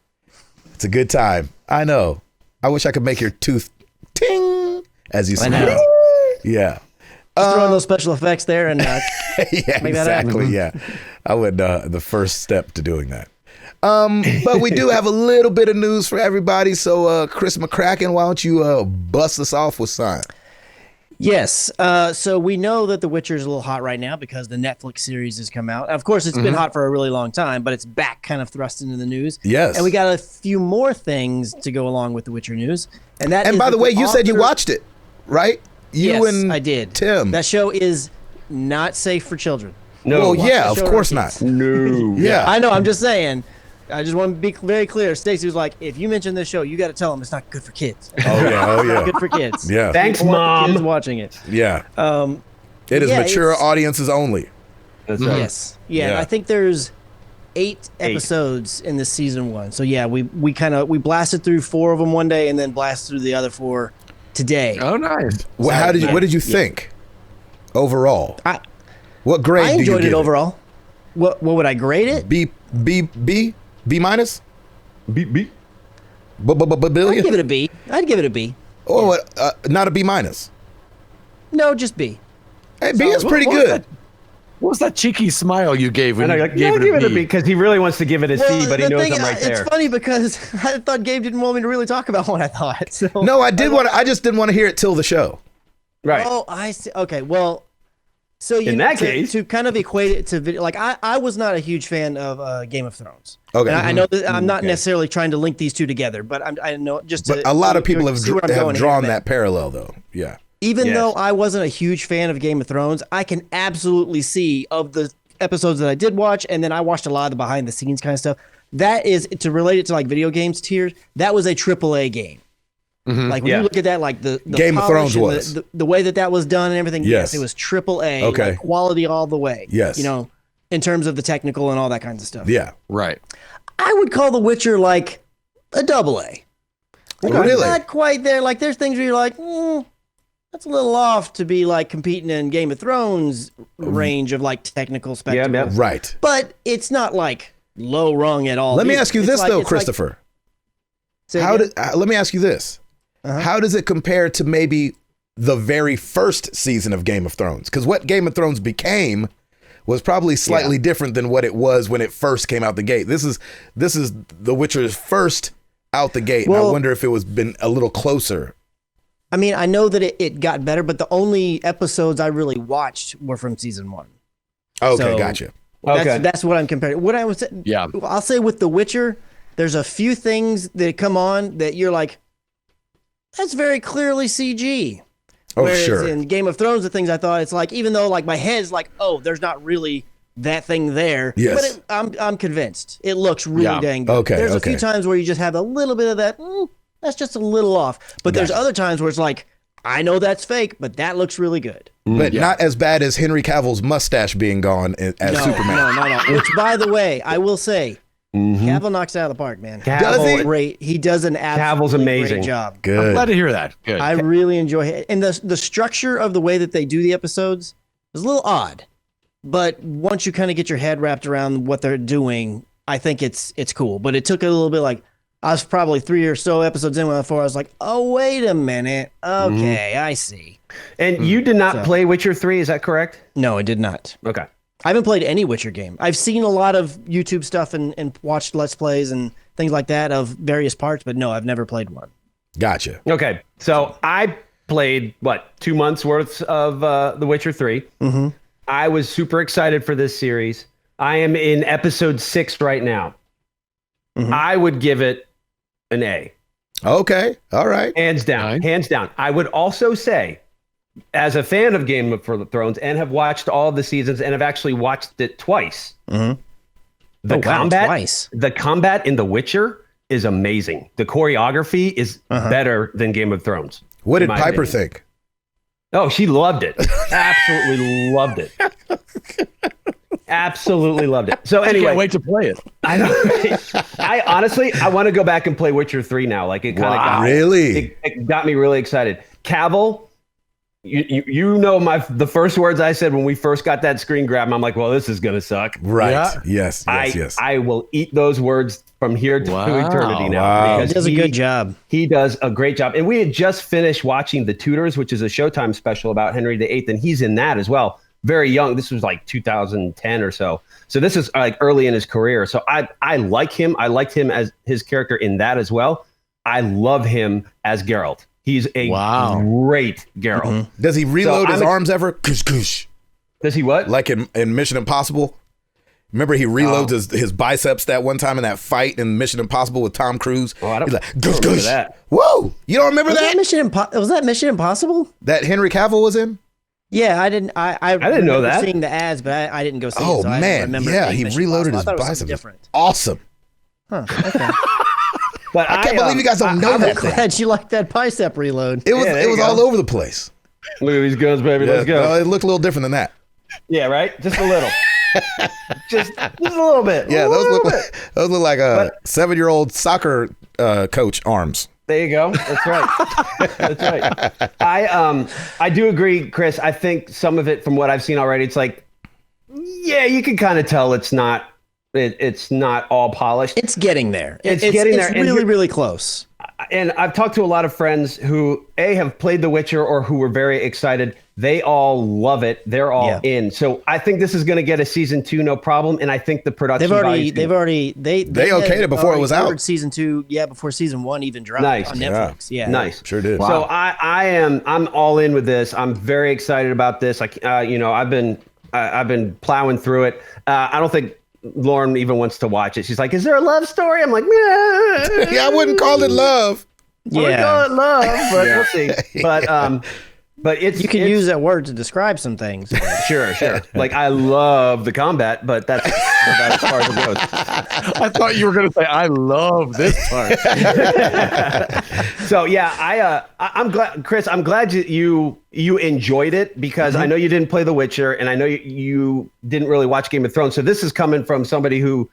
It's a good time. I know. I wish I could make your tooth ting as you smile. Yeah. Just throwing those special effects there and Yeah, make that happen. exactly. Yeah. I would the first step to doing that. But we do have a little bit of news for everybody. So Chris McCracken, why don't you bust us off with some? Yes. So we know that The Witcher is a little hot right now because the Netflix series has come out. Of course, it's been hot for a really long time, but it's back kind of thrust into the news. Yes. And we got a few more things to go along with The Witcher news. And by the way, you said you watched it, right? You Yes, and I did. Tim. That show is not safe for children. No. Well, yeah, the of show course or not. kids. No. Yeah. I know. I'm just saying. I just want to be very clear. Stacey was like, if you mention this show, you got to tell them it's not good for kids. Oh yeah. Good for kids. Yeah. Thanks, People want the kids Mom. watching it. Yeah. It is yeah, mature it's- audiences only. That's right. Yes. Yeah. Yeah. I think there's 8 episodes in this season 1. So yeah, we blasted through 4 of them one day and then blasted through the other 4 today. Oh, nice. What did you think overall? What grade I do you enjoyed give it overall. What would I grade it? B minus? Beep, beep. I'd Billion? give it a B. I'd give it a B. Oh, what, not a B minus. No, just B. Hey, B is pretty What was good. that- What was that cheeky smile you gave when And you I gave give it a B? B because he really wants to give it a C, but he the knows thing- I'm right there. It's funny because I thought Gabe didn't want me to really talk about what I thought. So No, I just didn't want to hear it till the show. Right. Oh, I see. Okay, well, so In that case, to kind of equate it to video, like I was not a huge fan of Game of Thrones. Okay. And I know that I'm not necessarily trying to link these two together, but I know just. But a lot of people have going drawn that parallel, though. Yeah. Even though I wasn't a huge fan of Game of Thrones, I can absolutely see of the episodes that I did watch, and then I watched a lot of the behind the scenes kind of stuff. That is, to relate it to like video games tiers, that was a AAA game. Mhm. Like when you look at that, like the Game of Thrones was the way that was done and everything. Yes. It was AAA. Okay. Like quality all the way. Yes. You know, in terms of the technical and all that kinds of stuff. Yeah. Right. I would call The Witcher like a AA. Really? Not quite there. Like there's things where you're like, that's a little off to be like competing in Game of Thrones range of like technical spectrum. Yeah. Right. But it's not like low rung at all. Let me ask you this, though, it's Christopher. Like, Let me ask you this. How does it compare to maybe the very first season of Game of Thrones? Because what Game of Thrones became was probably slightly different than what it was when it first came out the gate. This is The Witcher's first out the gate. And I wonder if it was been a little closer. I mean, I know that it got better, but the only episodes I really watched were from season 1. Okay, So, gotcha. Okay. That's what I'm comparing. What I was I'll say with The Witcher, there's a few things that come on that you're like, that's very clearly CG. Oh, Whereas sure. in Game of Thrones, the things I thought, it's like, even though like my head's like, oh, there's not really that thing there. Yes. But I'm convinced. It looks really dang good. Okay, There's a okay. few times where you just have a little bit of that, that's just a little off. But there's Gotcha. other times where it's like, I know that's fake, but that looks really good. But not as bad as Henry Cavill's mustache being gone as Superman. No. Which, by the way, I will say, Cavill knocks it out of the park, man. Does he? Great. He does an Cavill's absolutely amazing. great job. I'm Good. glad to hear that. Good. I really enjoy it. And the structure of the way that they do the episodes is a little odd. But once you kind of get your head wrapped around what they're doing, I think it's cool. But it took a little bit like, I was probably 3 or so episodes in before I was like, oh, wait a minute. Okay, I see. And you did not play Witcher 3, is that correct? No, it did not. Okay. I haven't played any Witcher game. I've seen a lot of YouTube stuff and watched Let's Plays and things like that of various parts, but no, I've never played one. Gotcha. Okay. So I played, 2 months worth of The Witcher 3. Mm-hmm. I was super excited for this series. I am in episode 6 right now. Mm-hmm. I would give it an A. Okay. All right. Hands down. Fine. Hands down. I would also say, as a fan of Game of Thrones and have watched all the seasons and have actually watched it twice, Mm-hmm. the Twice. combat in The Witcher is amazing. The choreography is better than Game of Thrones. What did in my Piper opinion. think? Oh, she loved it. Absolutely loved it. Absolutely loved it. So I anyway, can't wait to play it. I know. I honestly, I want to go back and play Witcher 3 now. Like it kind of got Really? it got me really excited. Cavill, you know the first words I said when we first got that screen grab. I'm like, well, this is gonna suck. Right. Yeah. Yes. Yes. I will eat those words from here to Wow. eternity now. Wow. He because does a good job. He does a great job. And we had just finished watching The Tudors, which is a Showtime special about Henry VIII, and he's in that as well. Very young. This was like 2010 or so. So this is like early in his career. So I like him. I liked him as his character in that as well. I love him as Geralt. He's a great Geralt. Does he reload So his arms ever? Kush, kush. Does he what? Like in Mission Impossible? Remember he reloads his biceps that one time in that fight in Mission Impossible with Tom Cruise? Oh, I don't, He's like, I don't gush, remember gush. that. Whoa! You don't remember Was that? that Mission Impossible? That Henry Cavill was in? Yeah, I didn't. I didn't know remember that. Seeing the ads, but I didn't go see it. Oh So I don't man, remember yeah, it he being reloaded Mission his Impossible. I thought it was something biceps. different. Awesome. Huh, okay. But I can't believe you guys don't know that thing. Glad you liked that bicep reload. It was there it you was go. all over the place. Look at these guns, baby. Let's Yeah, go. no, it looked a little different than that. Yeah, right? Just a little. just a little bit. Yeah, A those little look bit. those look like a 7-year-old soccer coach arms. There you go. That's right. That's right. I do agree, Chris. I think some of it from what I've seen already, it's like, yeah, you can kind of tell it's not all polished. It's getting there. It's getting there, It's and really, really close. And I've talked to a lot of friends who have played The Witcher or who were very excited. They all love it. They're all Yeah. in. So I think this is going to get a season 2, no problem. And I think the production They okayed it before it was out. Season 2, before season 1 even dropped Nice. on Netflix. Yeah. Nice. Sure did. So I'm all in with this. I'm very excited about this. I've been plowing through it. I don't think Lauren even wants to watch it. She's like, "Is there a love story?" I'm like, "Meh." Yeah, I wouldn't call it love. I wouldn't call it love, but we'll see. But it's You can use that word to describe some things. Sure. Like I love the combat, but that's about as far as it goes. I thought you were going to say, I love this part. So yeah, I'm glad, Chris. I'm glad you enjoyed it because I know you didn't play The Witcher, and I know you didn't really watch Game of Thrones. So this is coming from somebody who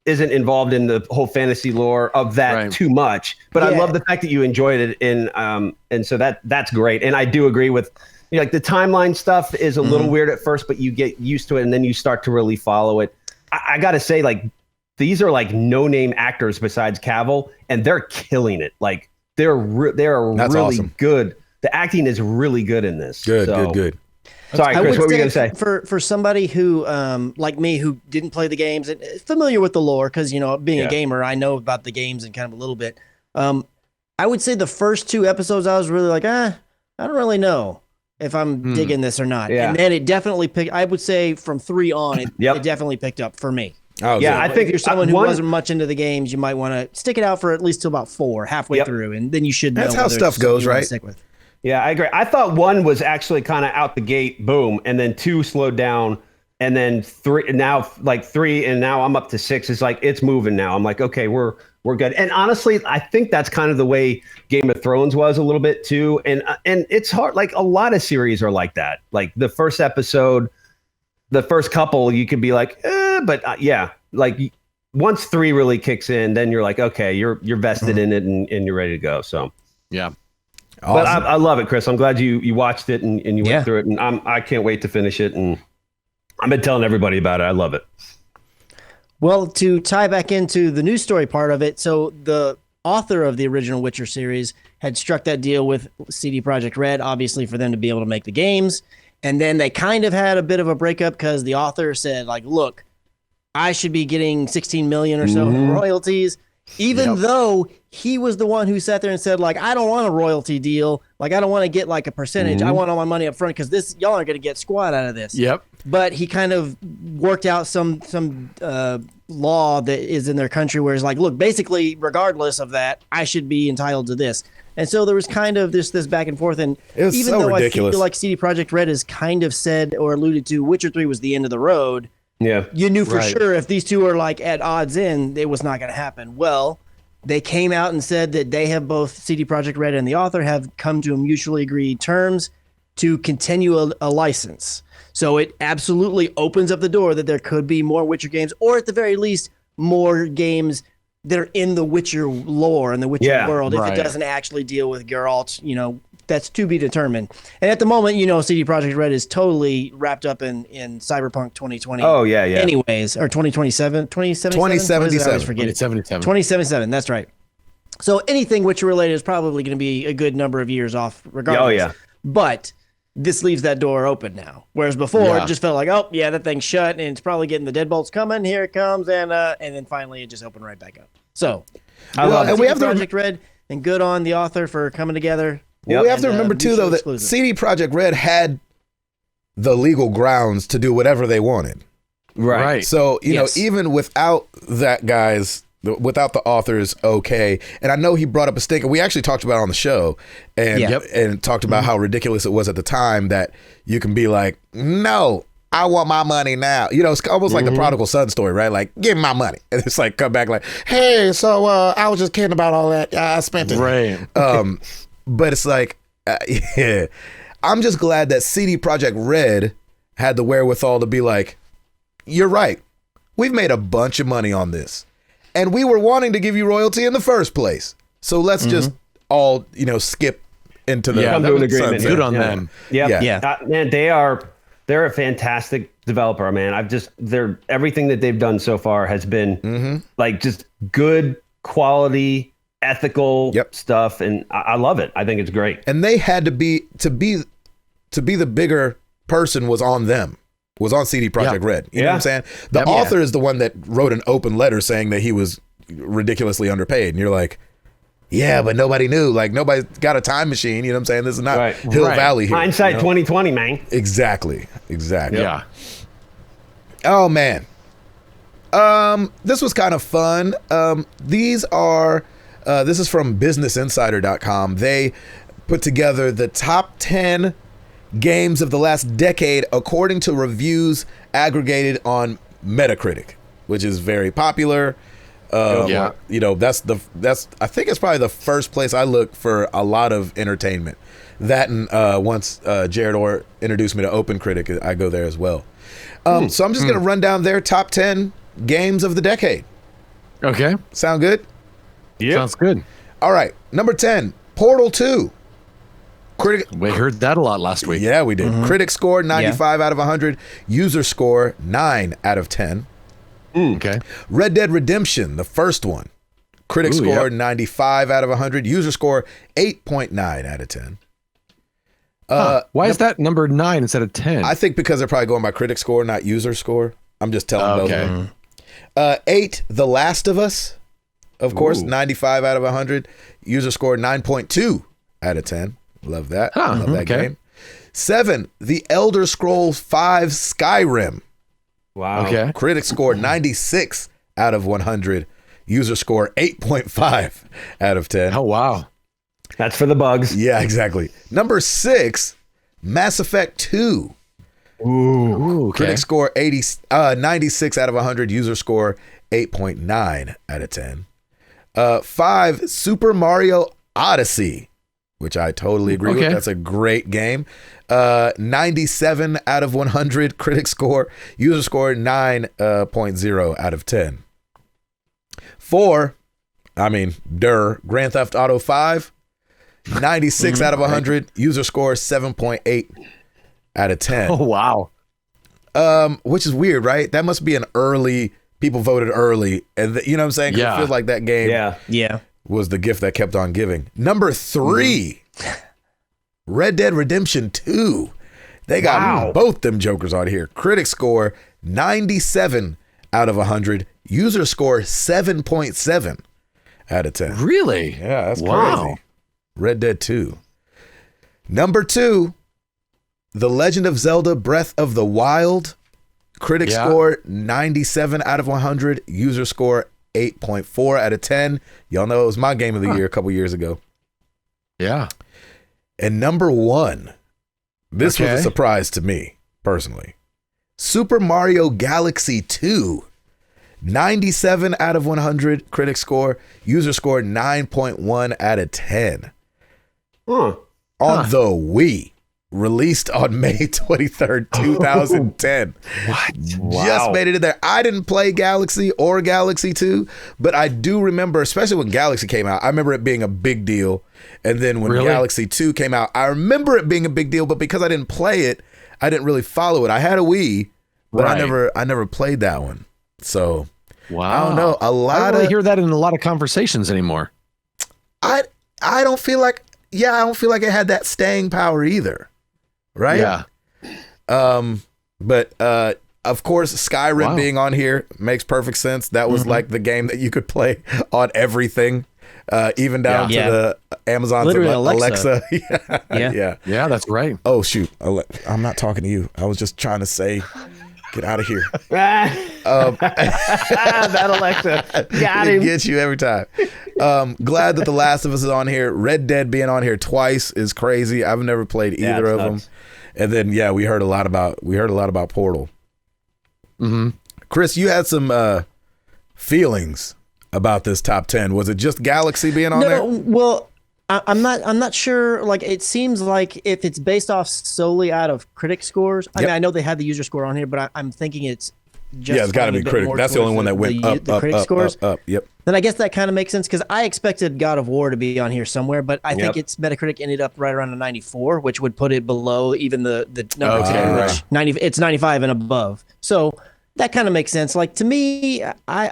isn't involved in the whole fantasy lore of that too much. But I love the fact that you enjoyed it, and so that's great. And I do agree with, like, the timeline stuff is a little weird at first, but you get used to it, and then you start to really follow it. I gotta say, like, these are like no-name actors besides Cavill, and they're killing it. Like they're really awesome. good. The acting is really good in this. Good. Sorry, Chris, what were you going to say? For somebody who, like me, who didn't play the games and is familiar with the lore, because, being a gamer, I know about the games and kind of a little bit. I would say the first 2 episodes, I was really like, I don't really know if I'm digging this or not. Yeah. And then it definitely picked, I would say from 3 on, it definitely picked up for me. Oh, yeah, I think if you're someone who wasn't much into the games, you might want to stick it out for at least till about 4, halfway through, and then you should know. That's how stuff goes, right? Stick with. Yeah, I agree. I thought 1 was actually kind of out the gate, boom, and then 2 slowed down, and then 3, and now I'm up to 6. It's like it's moving now. I'm like, okay, we're good. And honestly, I think that's kind of the way Game of Thrones was a little bit too. And it's hard. Like a lot of series are like that. Like the first episode, the first couple, you could be like, but like once 3 really kicks in, then you're like, okay, you're vested in it and you're ready to go. So yeah. Awesome. But I love it, Chris. I'm glad you watched it and you went through it, and I can't wait to finish it. And I've been telling everybody about it. I love it. Well, to tie back into the news story part of it, so the author of the original Witcher series had struck that deal with CD Projekt Red, obviously for them to be able to make the games, and then they kind of had a bit of a breakup because the author said, like, look, I should be getting 16 million or so in royalties. Even though he was the one who sat there and said, like, I don't want a royalty deal. Like, I don't want to get like a percentage. I want all my money up front because y'all aren't going to get squat out of this. Yep. But he kind of worked out some law that is in their country where it's like, look, basically, regardless of that, I should be entitled to this. And so there was kind of this back and forth. And it was even so though ridiculous. I feel like CD Projekt Red has kind of said or alluded to Witcher 3 was the end of the road. Yeah. You knew for sure if these two are like at odds in, it was not going to happen. Well, they came out and said that they have both CD Projekt Red and the author have come to mutually agreed terms to continue a license. So it absolutely opens up the door that there could be more Witcher games, or at the very least, more games that are in the Witcher lore and the Witcher world. If it doesn't actually deal with Geralt, that's to be determined. And at the moment, CD Projekt Red is totally wrapped up in Cyberpunk 2020. Oh, yeah. Anyways, or 2077? 2077. 2077, that's right. So anything Witcher related is probably going to be a good number of years off regardless. Oh, yeah. But this leaves that door open now. Whereas before, it just felt like, oh, yeah, that thing's shut, and it's probably getting the deadbolts coming. Here it comes. And then finally it just opened right back up. So, I love it. And we have Projekt Red, and good on the author for coming together. Well, we have to remember, too, though, that CD Projekt Red had the legal grounds to do whatever they wanted. Right. So, even without without the author's okay, and I know he brought up a stink, and we actually talked about it on the show, and talked about how ridiculous it was at the time that you can be like, no, I want my money now. It's almost like the prodigal son story, right? Like, give me my money. And it's like, come back like, hey, so I was just kidding about all that. I spent it. Right. But it's like, I'm just glad that CD Projekt Red had the wherewithal to be like, you're right. We've made a bunch of money on this. And we were wanting to give you royalty in the first place. So let's just all, skip into the come to an agreement. Good on them. Yeah. Man, they're a fantastic developer, man. Everything that they've done so far has been like just good quality ethical stuff, and I love it. I think it's great. And they had to be the bigger person was on them. Was on CD Projekt Red. You know what I'm saying? The author is the one that wrote an open letter saying that he was ridiculously underpaid. And you're like, yeah, but nobody knew. Like, nobody's got a time machine. You know what I'm saying? This is not Hill Valley here. Hindsight 2020, man. Exactly. Yeah. Oh, man. This was kind of fun. This is from businessinsider.com. They put together the top 10 games of the last decade according to reviews aggregated on Metacritic, which is very popular. You know, that's I think it's probably the first place I look for a lot of entertainment. That and once Jared Orr introduced me to OpenCritic, I go there as well. So I'm just gonna run down their top 10 games of the decade. Okay. Sound good? Yeah. Sounds good. All right. Number 10, Portal 2. We heard that a lot last week. Yeah, we did. Critic score 95 out of 100. User score 9 out of 10. Okay. Red Dead Redemption, the first one. Critic score 95 out of 100. User score 8.9 out of 10. Why is that number 9 instead of 10? I think because they're probably going by critic score, not user score. I'm just telling both of them. 8, The Last of Us. Of course, 95 out of 100. User score 9.2 out of 10. Love that. Love that game. 7, The Elder Scrolls V Skyrim. Wow. Okay. Critic score 96 out of 100. User score 8.5 out of 10. Oh, wow. That's for the bugs. Yeah, exactly. Number 6, Mass Effect 2. Ooh, okay. Critic score 96 out of 100. User score 8.9 out of 10. 5, Super Mario Odyssey, which I totally agree with. That's a great game. 97 out of 100 critic score. User score 9.0 out of 10. 4, Grand Theft Auto 5. 96 out of 100. User score 7.8 out of 10. Oh, wow. Which is weird, right? That must be an early, people voted early. And you know what I'm saying? 'Cause it feels like that game was the gift that kept on giving. Number 3, Red Dead Redemption 2. They got both them jokers on here. Critic score 97 out of 100. User score 7.7 out of 10. Really? Yeah, that's crazy. Red Dead 2. Number 2, The Legend of Zelda Breath of the Wild. Critic score 97 out of 100. User score 8.4 out of 10. Y'all know it was my game of the year a couple years ago. Yeah. And number 1, this was a surprise to me, personally. Super Mario Galaxy 2. 97 out of 100 critic score. User score 9.1 out of 10. On the Wii. Released on May 23rd, 2010. What? Just made it in there. I didn't play Galaxy or Galaxy 2, but I do remember, especially when Galaxy came out, I remember it being a big deal. And then when Galaxy 2 came out, I remember it being a big deal, but because I didn't play it, I didn't really follow it. I had a Wii, but I never played that one. So I don't know. I don't really hear that in a lot of conversations anymore. I don't feel like it had that staying power either. Right? Yeah. But of course, Skyrim being on here makes perfect sense. That was like the game that you could play on everything, even down to the Amazon's Alexa. Yeah, that's right. Oh, shoot. I'm not talking to you. I was just trying to say, get out of here. That Alexa got him. Gets you every time. Glad that The Last of Us is on here. Red Dead being on here twice is crazy. I've never played either of them. And then we heard a lot about Portal. Chris, you had some feelings about this top 10. Was it just Galaxy being on there? Well, I'm not sure. Like, it seems like if it's based off solely out of critic scores. I mean, I know they had the user score on here, but I'm thinking it's just it's got to be critic. That's the only one that went up. Yep. Then I guess that kind of makes sense because I expected God of War to be on here somewhere, but I think its Metacritic ended up right around a 94, which would put it below even the number 10, which 90. It's 95 and above. So that kind of makes sense. Like, to me, I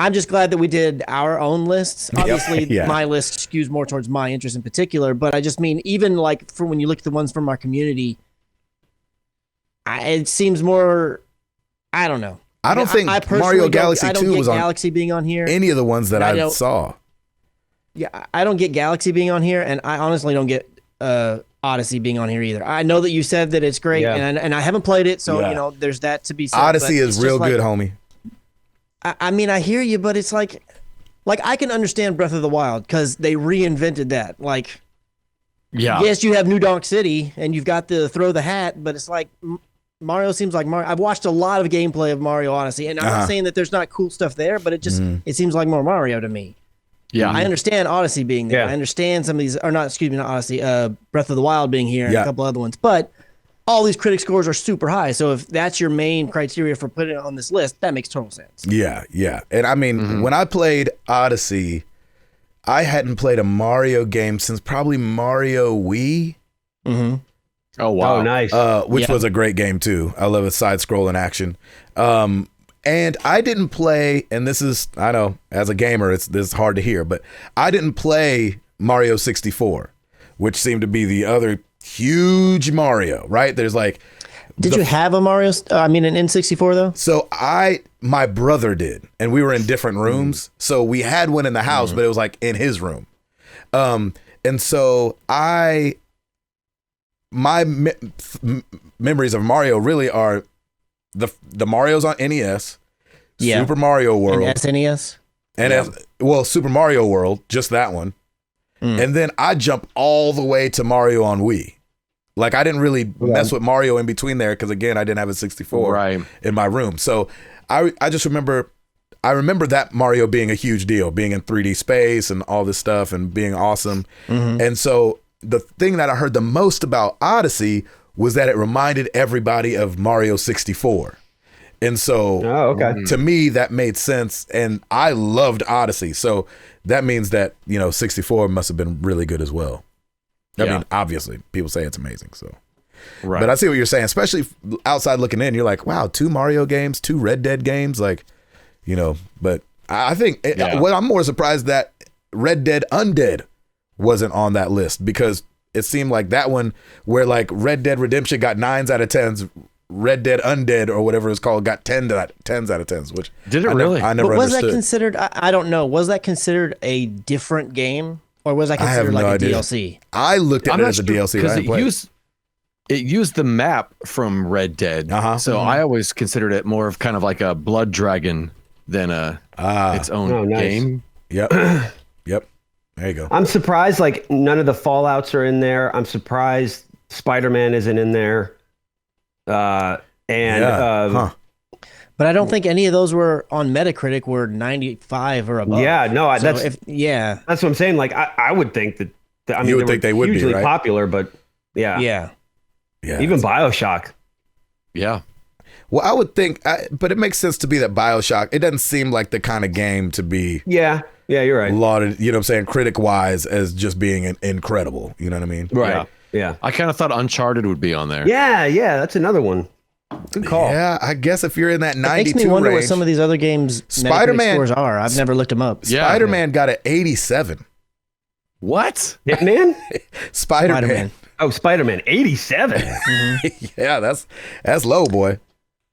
I'm just glad that we did our own lists. Obviously, Yeah. my list skews more towards my interest in particular, but I just mean even like for when you look at the ones from our community, it seems more. I don't know. I don't think personally Mario don't- Galaxy I don't 2 get was on Galaxy being on here. any of the ones that I I don't- saw. Yeah, I don't get Galaxy being on here, and I honestly don't get Odyssey being on here either. I know that you said that it's great, Yeah. and I haven't played it, so Yeah. you know there's that to be said. Odyssey but is it's real just like- good, homie. I mean, I hear you, but it's like I can understand Breath of the Wild because they reinvented that. Like, Yeah. yes, you have New Donk City and you've got the throw the hat, but it's like Mario seems like Mario. I've watched a lot of gameplay of Mario Odyssey, and I'm not saying that there's not cool stuff there, but it just it seems like more Mario to me. Yeah. I understand Odyssey being there. Yeah. I understand some of these, or not, excuse me, not Odyssey, Breath of the Wild being here and Yeah. a couple other ones, but all these critic scores are super high. So if that's your main criteria for putting it on this list, that makes total sense. Yeah, yeah. And I mean, when I played Odyssey, I hadn't played a Mario game since probably Mario Wii, Oh wow. Oh, nice. which Yeah. was a great game too. I love a side-scrolling action. And I didn't play, and this is, I know, as a gamer, this is hard to hear, but I didn't play Mario 64, which seemed to be the other huge Mario, right? There's like, Did you have a Mario, an N64 though? so my brother did, and we were in different rooms. So we had one in the house, but it was like in his room. And so my memories of Mario really are the Marios on NES, Yeah. Super Mario World, And SNES? and Super Mario World, just that one. And then I jumped all the way to Mario on Wii. Like I didn't really mess with Mario in between there because again I didn't have a 64 Right. in my room. So I just remember that Mario being a huge deal, being in 3D space and all this stuff and being awesome. And so the thing that I heard the most about Odyssey was that it reminded everybody of Mario 64. And so Oh, okay. to me, that made sense. And I loved Odyssey. So that means that, 64 must have been really good as well. I Yeah. mean, obviously, people say it's amazing. So, Right. but I see what you're saying, especially outside looking in. You're like, wow, 2 Mario games, 2 Red Dead games. Like, but I think what I'm more surprised that Red Dead Undead wasn't on that list because it seemed like that one where like Red Dead Redemption got 9s out of 10s, Red Dead Undead or whatever it's called got 10s out of 10s, which Did it I really? I never But was understood. that considered, I don't know, was that considered a different game? Or was that I have considered no like idea. a DLC? I looked at I'm it not as a sure, DLC. I because didn't play it used the map from Red Dead. Uh-huh. So I always considered it more of kind of like a Blood Dragon than its own Oh, nice. game. Yep. Yep. There you go. I'm surprised like none of the Fallouts are in there. I'm surprised Spider-Man isn't in there. Huh. But I don't think any of those were on Metacritic were 95 or above. Yeah, no, So that's yeah. what I'm saying. Like I would think that I mean You would they think were they would be, hugely right? popular, but yeah, Yeah. Yeah. even BioShock. Yeah. Well, I would think, but it makes sense to be that BioShock. It doesn't seem like the kind of game to be Yeah, you're right. lauded, you know what I'm saying, critic wise as just being incredible. You know what I mean? Right. Yeah. I kind of thought Uncharted would be on there. Yeah, that's another one. Good call. Yeah, I guess if you're in that It makes 92 me wonder range, what some of these other games Spider-Man- Metacritic scores are. I've never looked them up. Yeah. Spider-Man got an 87. What? Hitman? Spider-Man. Spider-Man. Oh, Spider-Man 87. Yeah, that's low, boy.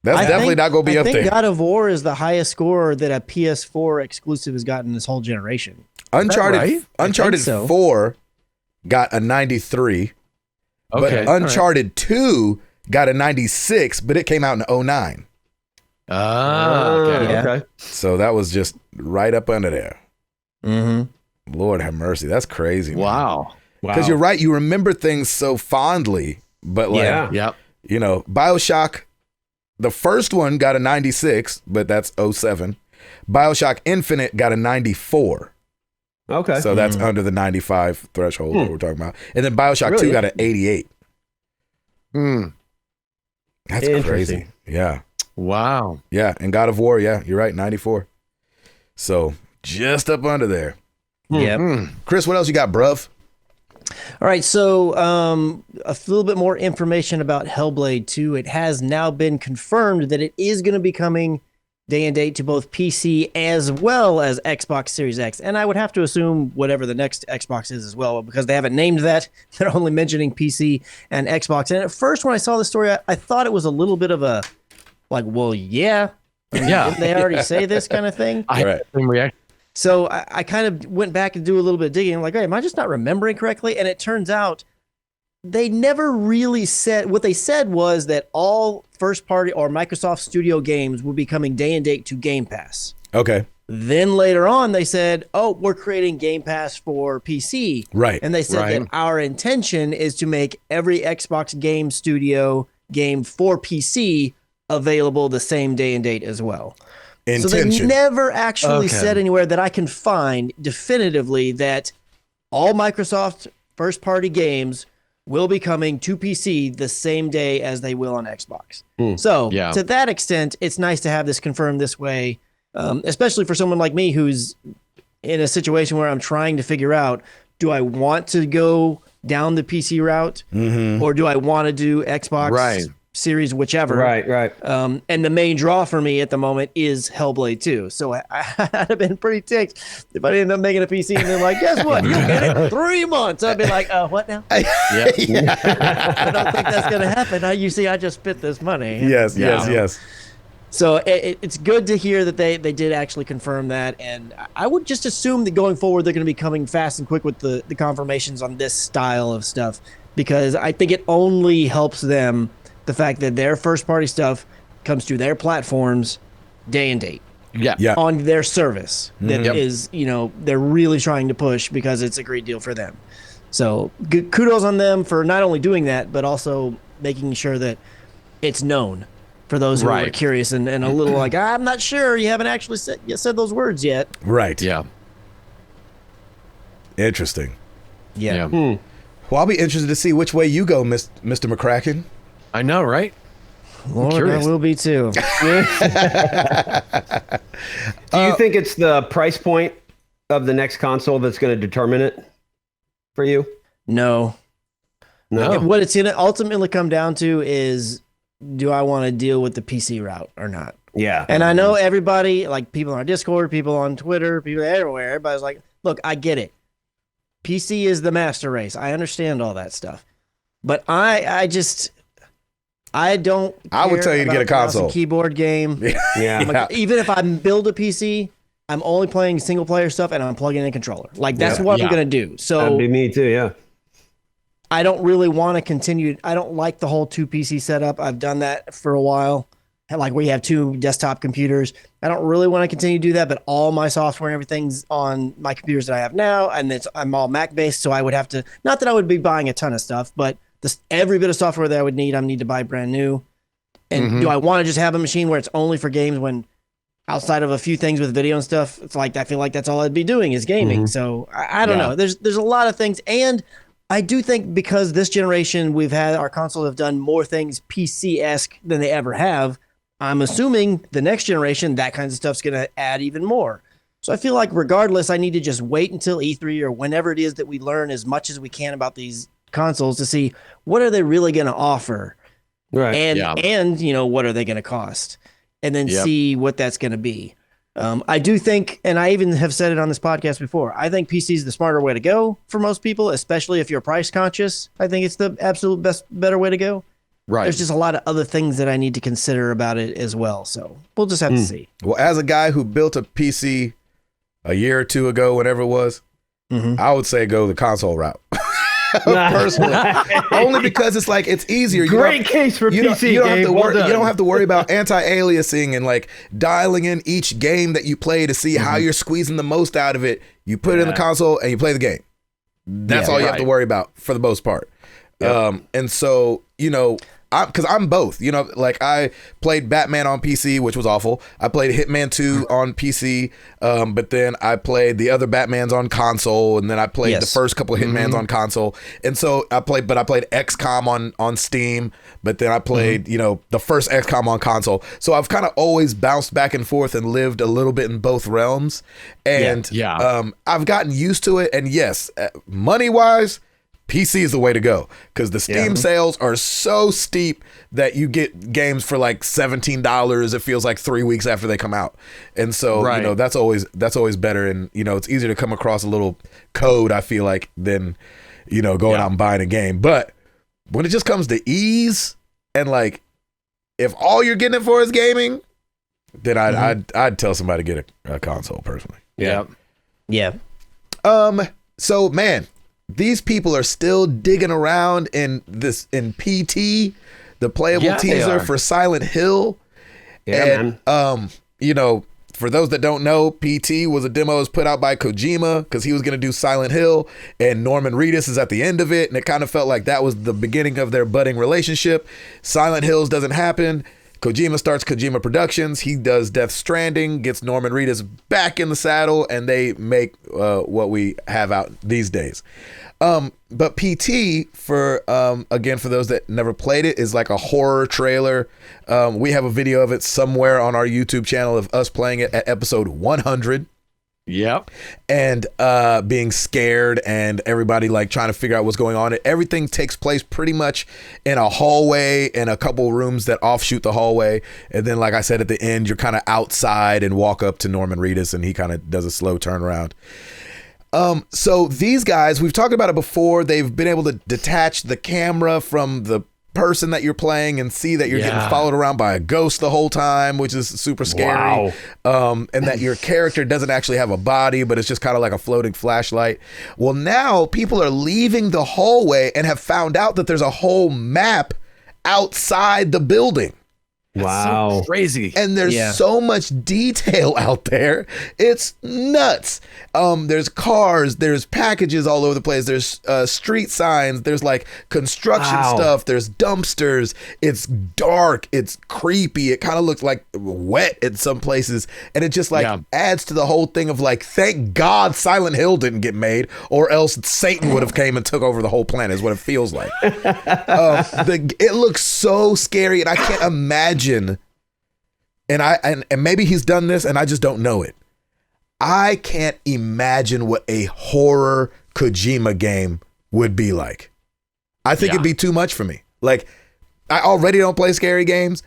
That's I definitely think- not going to be I up think there. God of War is the highest score that a PS4 exclusive has gotten this whole generation. Uncharted right? Uncharted so. 4 got a 93, Okay. but Uncharted 2 got a 96, but it came out in 09. Okay. Yeah. Okay. So that was just right up under there. Mm-hmm. Lord have mercy. That's crazy. man. Wow. Because you're right. You remember things so fondly, but like, Yeah. Yep. BioShock, the first one got a 96, but that's 07. BioShock Infinite got a 94. Okay. So that's under the 95 threshold that we're talking about. And then BioShock 2 Really? got an 88. Hmm. That's Interesting. crazy. Yeah. Wow. Yeah. And God of War, yeah, you're right, 94. So just up under there. Yep. Hmm. Chris, what else you got, bruv? All right, so a little bit more information about Hellblade 2. It has now been confirmed that it is going to be coming day and date to both PC as well as Xbox Series X. And I would have to assume whatever the next Xbox is as well, because they haven't named that. They're only mentioning PC and Xbox. And at first, when I saw the story, I thought it was a little bit of a, like, well, yeah. Didn't they already say this kind of thing? I had the same reaction. So I kind of went back and do a little bit of digging. I'm like, hey, am I just not remembering correctly? And it turns out they never really said. What they said was that all first-party or Microsoft Studio games will be coming day and date to Game Pass. Okay. Then later on, they said, oh, we're creating Game Pass for PC. Right. And they said that our intention is to make every Xbox Game Studio game for PC available the same day and date as well. So they never actually said anywhere that I can find definitively that all Microsoft first-party games will be coming to PC the same day as they will on Xbox. So to that extent, it's nice to have this confirmed this way, especially for someone like me who's in a situation where I'm trying to figure out, do I want to go down the PC route or do I want to do Xbox Series, whichever. Right. And the main draw for me at the moment is Hellblade 2. So I'd have been pretty ticked if I ended up making a PC and they're like, guess what? You get it 3 months. I'd be like, what now? I don't think that's going to happen. You see, I just spent this money. Yes. So it's good to hear that they did actually confirm that. And I would just assume that going forward, they're going to be coming fast and quick with the confirmations on this style of stuff, because I think it only helps them, the fact that their first-party stuff comes to their platforms day and date. On their service that is, they're really trying to push because it's a great deal for them. So kudos on them for not only doing that, but also making sure that it's known for those who are curious and a little like, I'm not sure, you haven't actually said those words yet. Right. Yeah. Interesting. Yeah. Well, I'll be interested to see which way you go, Mr. McCracken. I know, right? Lord, I will be too. Do you think it's the price point of the next console that's going to determine it for you? No. What it's going to ultimately come down to is, do I want to deal with the PC route or not? Yeah. And I know everybody, like people on our Discord, people on Twitter, people everywhere, everybody's like, look, I get it. PC is the master race. I understand all that stuff. But I don't care. I would tell you to get a console. Keyboard game. Like, even if I build a PC, I'm only playing single player stuff and I'm plugging in a controller. Like that's what I'm going to do. So that'd be me too. Yeah. I don't really want to continue. I don't like the whole 2 PC setup. I've done that for a while. Like we have 2 desktop computers. I don't really want to continue to do that, but all my software and everything's on my computers that I have now. And I'm all Mac based. So I would have to, not that I would be buying a ton of stuff, but every bit of software that I would need, I need to buy brand new. And do I want to just have a machine where it's only for games, when outside of a few things with video and stuff, it's like, I feel like that's all I'd be doing is gaming. So I don't know. There's a lot of things. And I do think because this generation, our consoles have done more things PC-esque than they ever have. I'm assuming the next generation, that kind of stuff's going to add even more. So I feel like regardless, I need to just wait until E3 or whenever it is that we learn as much as we can about these consoles to see what are they really going to offer, and what are they going to cost, and then see what that's going to be. I do think, and I even have said it on this podcast before, I think PC is the smarter way to go for most people, especially if you're price conscious. I think it's the absolute better way to go. Right. There's just a lot of other things that I need to consider about it as well. So we'll just have to see. Well, as a guy who built a PC a year or 2 ago, whatever it was, I would say go the console route. Personally, only because it's like it's easier. Great case for PC. You don't have to worry about anti-aliasing and like dialing in each game that you play to see how you're squeezing the most out of it. You put it in the console and you play the game. That's all you have to worry about for the most part. And so, because I'm both, like I played Batman on PC, which was awful. I played Hitman 2 on PC, but then I played the other Batmans on console, and then I played the first couple of Hitmans on console. And so I played XCOM on Steam, but then I played, the first XCOM on console. So I've kind of always bounced back and forth and lived a little bit in both realms. And I've gotten used to it. And yes, money-wise, PC is the way to go because the Steam sales are so steep that you get games for like $17. It feels like 3 weeks after they come out, and so you know that's always better. And you know it's easier to come across a little code, I feel like, than you know going out and buying a game. But when it just comes to ease and like if all you're getting it for is gaming, then I'd tell somebody to get a console personally. Yeah. So man, these people are still digging around in PT, the playable teaser for Silent Hill. Yeah, and you know, for those that don't know, PT was a demo that was put out by Kojima because he was going to do Silent Hill, and Norman Reedus is at the end of it, and it kind of felt like that was the beginning of their budding relationship. Silent Hills doesn't happen. Kojima starts Kojima Productions. He does Death Stranding, gets Norman Reedus back in the saddle, and they make what we have out these days. But PT, for again, for those that never played it, is like a horror trailer. We have a video of it somewhere on our YouTube channel of us playing it at episode 100. Yep. And being scared and everybody like trying to figure out what's going on. Everything takes place pretty much in a hallway and a couple rooms that offshoot the hallway. And then, like I said, at the end, you're kind of outside and walk up to Norman Reedus and he kind of does a slow turnaround. So these guys, we've talked about it before. They've been able to detach the camera from the person that you're playing and see that you're getting followed around by a ghost the whole time, which is super scary. Wow. And that your character doesn't actually have a body, but it's just kind of like a floating flashlight. Well, now people are leaving the hallway and have found out that there's a whole map outside the building. Wow. So crazy. And there's so much detail out there. It's nuts. There's cars, there's packages all over the place. There's street signs, there's like construction stuff, there's dumpsters. It's dark, it's creepy. It kind of looks like wet in some places. And it just like adds to the whole thing of like, thank God Silent Hill didn't get made, or else Satan would have came and took over the whole planet is what it feels like. It looks so scary, and I can't imagine. And maybe he's done this and I just don't know it. I can't imagine what a horror Kojima game would be like. I think it'd be too much for me. Like, I already don't play scary games,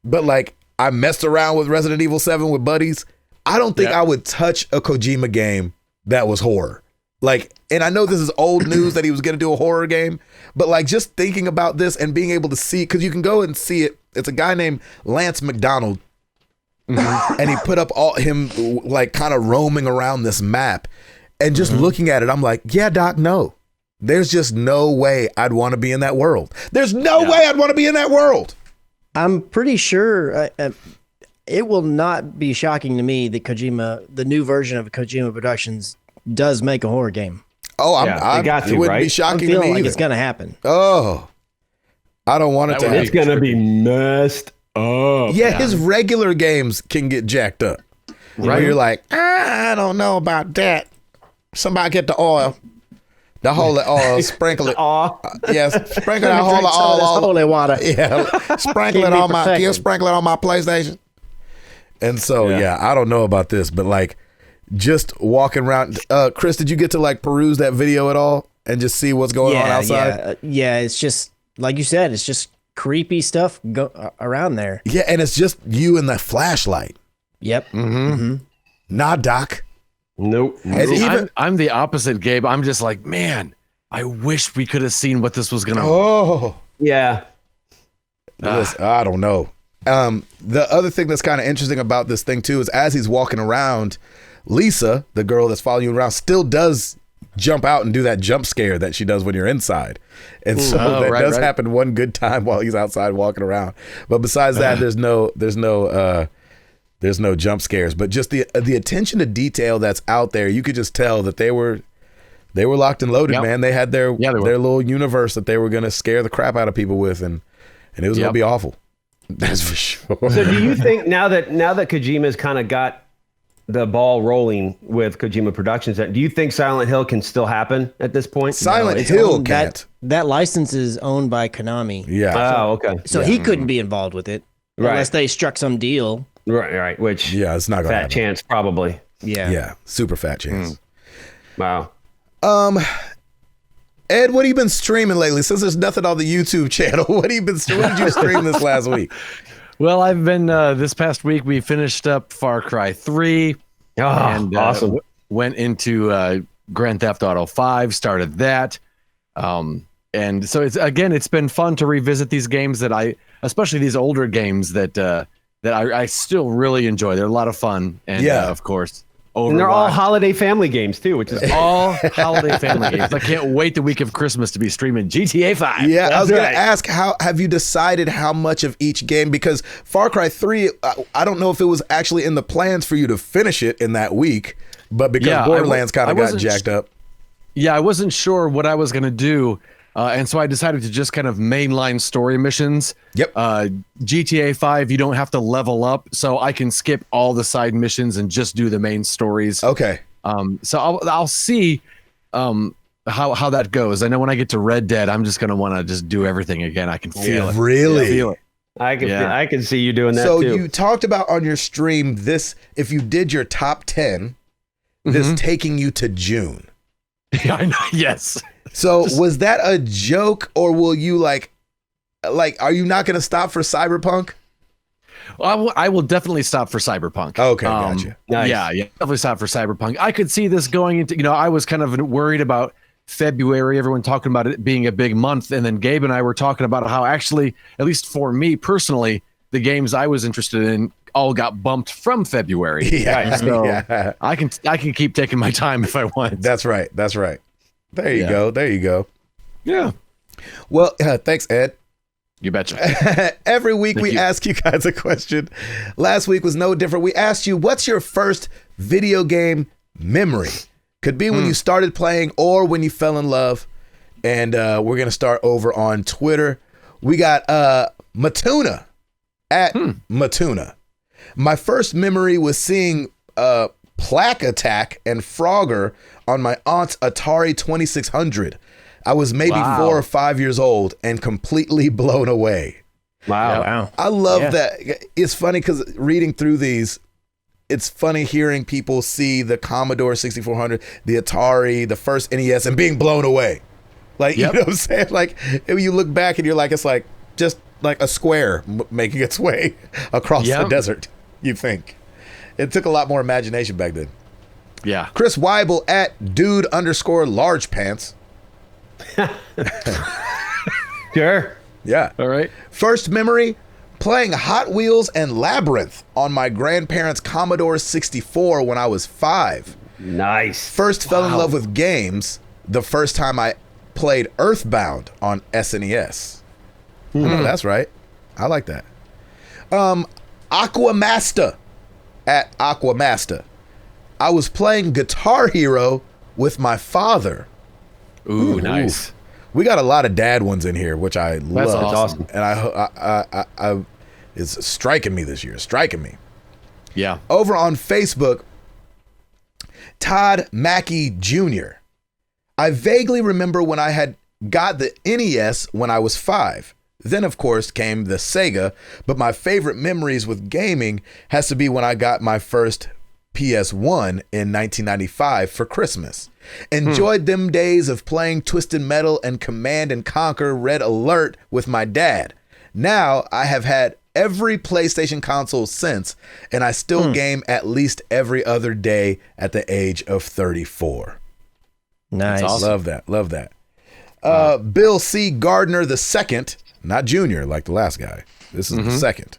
but like I messed around with Resident Evil 7 with buddies. I don't think I would touch a Kojima game that was horror. Like, and I know this is old news that he was going to do a horror game, but like just thinking about this and being able to see, because you can go and see it. It's a guy named Lance McDonald, and he put up all him like kind of roaming around this map, and just looking at it, I'm like, yeah, Doc, no, there's just no way I'd want to be in that world. There's no way I'd want to be in that world. I'm pretty sure it will not be shocking to me that Kojima, the new version of Kojima Productions, does make a horror game. Oh, it wouldn't be shocking to me feeling like either. it's gonna happen. Oh, I don't want it to happen. It's gonna be messed up. Yeah, his regular games can get jacked up. Right? You're like, I don't know about that. Somebody get the oil. The holy oil, sprinkle it. Sprinkle that holy oil. Holy water. Yeah, sprinkle it on my. Can you sprinkle it on my PlayStation? And so, I don't know about this, but like, just walking around. Chris, did you get to like peruse that video at all and just see what's going on outside? Yeah, it's just like you said. It's just creepy stuff around there. Yeah, and it's just you and the flashlight. Yep. Nah, Doc. Nope. And I'm the opposite, Gabe. I'm just like, man, I wish we could have seen what this was gonna. Oh, yeah. Listen, I don't know. The other thing that's kind of interesting about this thing too is as he's walking around, Lisa, the girl that's following you around, still does jump out and do that jump scare that she does when you're inside. And so that does happen one good time while he's outside walking around. But besides that, there's no jump scares. But just the attention to detail that's out there, you could just tell that they were locked and loaded, man. They had their little universe that they were going to scare the crap out of people with, and it was going to be awful. That's for sure. So do you think now that Kojima's kind of got the ball rolling with Kojima Productions, do you think Silent Hill can still happen at this point? Silent Hill can't. That license is owned by Konami. Yeah. Oh, okay. So he couldn't be involved with it unless they struck some deal. Right. Which it's not gonna fat happen. Chance probably. Yeah. Yeah. Super fat chance. Wow. Ed, what have you been streaming lately? Since there's nothing on the YouTube channel, what did you stream this last week? Well, I've been this past week. We finished up Far Cry 3. And awesome. Went into Grand Theft Auto 5. Started that. And so it's been fun to revisit these games especially these older games that I still really enjoy. They're a lot of fun. And of course, Overwatch. And they're all holiday family games too, which is all holiday family games. I can't wait the week of Christmas to be streaming GTA 5. Yeah, I was going to ask, how have you decided how much of each game? Because Far Cry 3, I don't know if it was actually in the plans for you to finish it in that week, but because Borderlands kind of got jacked up. Yeah, I wasn't sure what I was going to do. And so I decided to just kind of mainline story missions. Yep. GTA 5, you don't have to level up, so I can skip all the side missions and just do the main stories. Okay. So I'll see how that goes. I know when I get to Red Dead, I'm just going to want to just do everything again. I can feel it. Really? I feel it. I can see you doing that so too. So you talked about on your stream this, if you did your top 10, this taking you to June. Yeah, I know. Yes. So was that a joke, or will you like, are you not going to stop for Cyberpunk? I will definitely stop for Cyberpunk. Okay, gotcha. Nice. Yeah, definitely stop for Cyberpunk. I could see this going into, I was kind of worried about February, everyone talking about it being a big month. And then Gabe and I were talking about how actually, at least for me personally, the games I was interested in all got bumped from February. Yeah. So yeah. I can keep taking my time if I want. That's right. There you go. Yeah. Well, thanks, Ed. You betcha. Every week we ask you guys a question. Last week was no different. We asked you, what's your first video game memory? Could be when you started playing or when you fell in love. And we're going to start over on Twitter. We got Matuna at Matuna. My first memory was seeing Plaque Attack and Frogger on my aunt's Atari 2600. I was maybe 4 or 5 years old and completely blown away. Wow. I love that. It's funny because reading through these, it's funny hearing people see the Commodore 6400, the Atari, the first NES, and being blown away. Like, you know what I'm saying? Like, when you look back and you're like, it's like just like a square making its way across the desert, you think. It took a lot more imagination back then. Yeah. Chris Weibel at dude_large_pants. Sure. Yeah. All right. First memory, playing Hot Wheels and Labyrinth on my grandparents' Commodore 64 when I was 5. Nice. First fell in love with games the first time I played Earthbound on SNES. I know that's right. I like that. Aquamaster at Aquamaster. I was playing Guitar Hero with my father. Ooh, nice. We got a lot of dad ones in here, which I love. That's awesome. And I it's striking me this year. Striking me. Yeah. Over on Facebook, Todd Mackey Jr. I vaguely remember when I had got the NES when I was 5. Then, of course, came the Sega, but my favorite memories with gaming has to be when I got my first PS1 in 1995 for Christmas. Enjoyed them days of playing Twisted Metal and Command and Conquer Red Alert with my dad. Now, I have had every PlayStation console since, and I still game at least every other day at the age of 34. Nice. Awesome. Love that. Bill C. Gardner II, not Junior like the last guy. This is the second.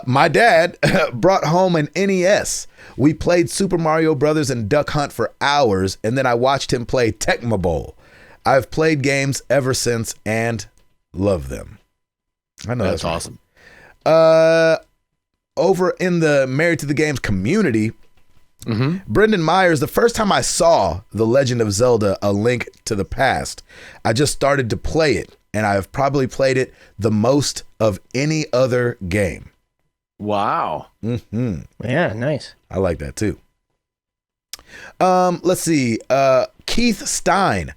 My dad brought home an NES. We played Super Mario Brothers and Duck Hunt for hours, and then I watched him play Tecmo Bowl. I've played games ever since and love them. I know that's awesome. Over in the Married to the Games community, Brendan Myers, the first time I saw The Legend of Zelda, A Link to the Past, I just started to play it, and I've probably played it the most of any other game. Wow. Yeah, nice. I like that too. Let's see. Keith Stein.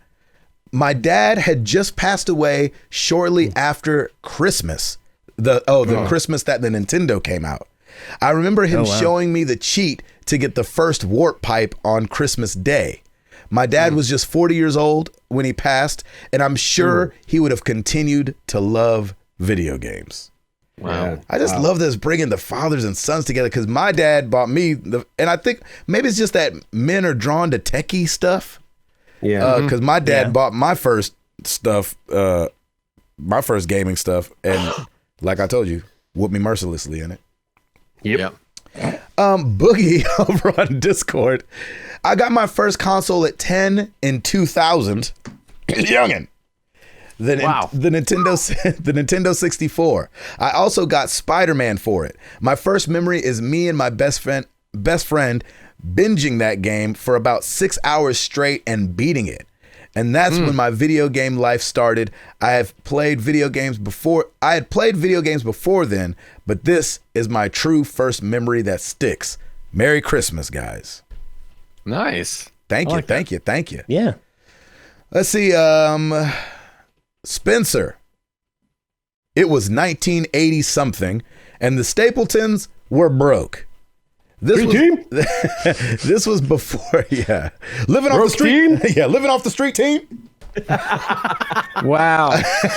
My dad had just passed away shortly after Christmas. The Christmas that the Nintendo came out. I remember him showing me the cheat to get the first warp pipe on Christmas Day. My dad was just 40 years old when he passed, and I'm sure he would have continued to love video games. Wow. I just love this bringing the fathers and sons together, because my dad bought me and I think maybe it's just that men are drawn to techie stuff. Yeah. Because my dad bought my first stuff, my first gaming stuff, and like I told you, whooped me mercilessly in it. Yep. Boogie over on Discord. I got my first console at 10 in 2000. Youngin'. The Nintendo 64. I also got Spider-Man for it. My first memory is me and my best friend binging that game for about 6 hours straight and beating it. And that's when my video game life started. I had played video games before then, but this is my true first memory that sticks. Merry Christmas, guys. Nice. Thank you. Yeah. Let's see. Spencer. It was 1980 something, and the Stapletons were broke. This was before, living off the street. Living off the street team. Wow.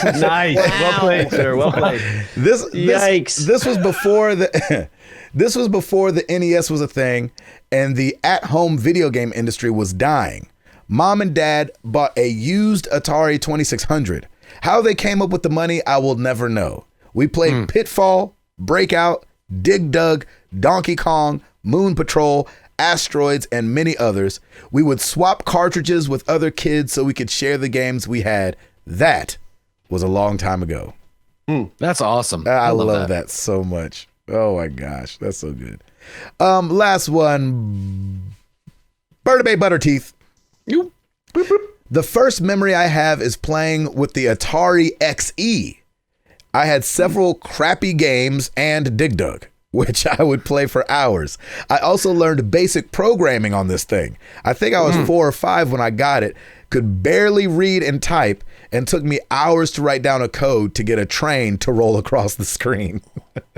Nice. Wow. Well played, sir. Well played. Yikes. This was before the NES was a thing, and the at-home video game industry was dying. Mom and Dad bought a used Atari 2600. How they came up with the money, I will never know. We played Pitfall, Breakout, Dig Dug, Donkey Kong, Moon Patrol, Asteroids, and many others. We would swap cartridges with other kids so we could share the games we had. That was a long time ago. That's awesome. I love that so much. Oh my gosh, that's so good. Last one. Burnaby Butterteeth. The first memory I have is playing with the Atari XE. I had several crappy games and Dig Dug, which I would play for hours. I also learned basic programming on this thing. I think I was 4 or 5 when I got it, could barely read and type, and took me hours to write down a code to get a train to roll across the screen.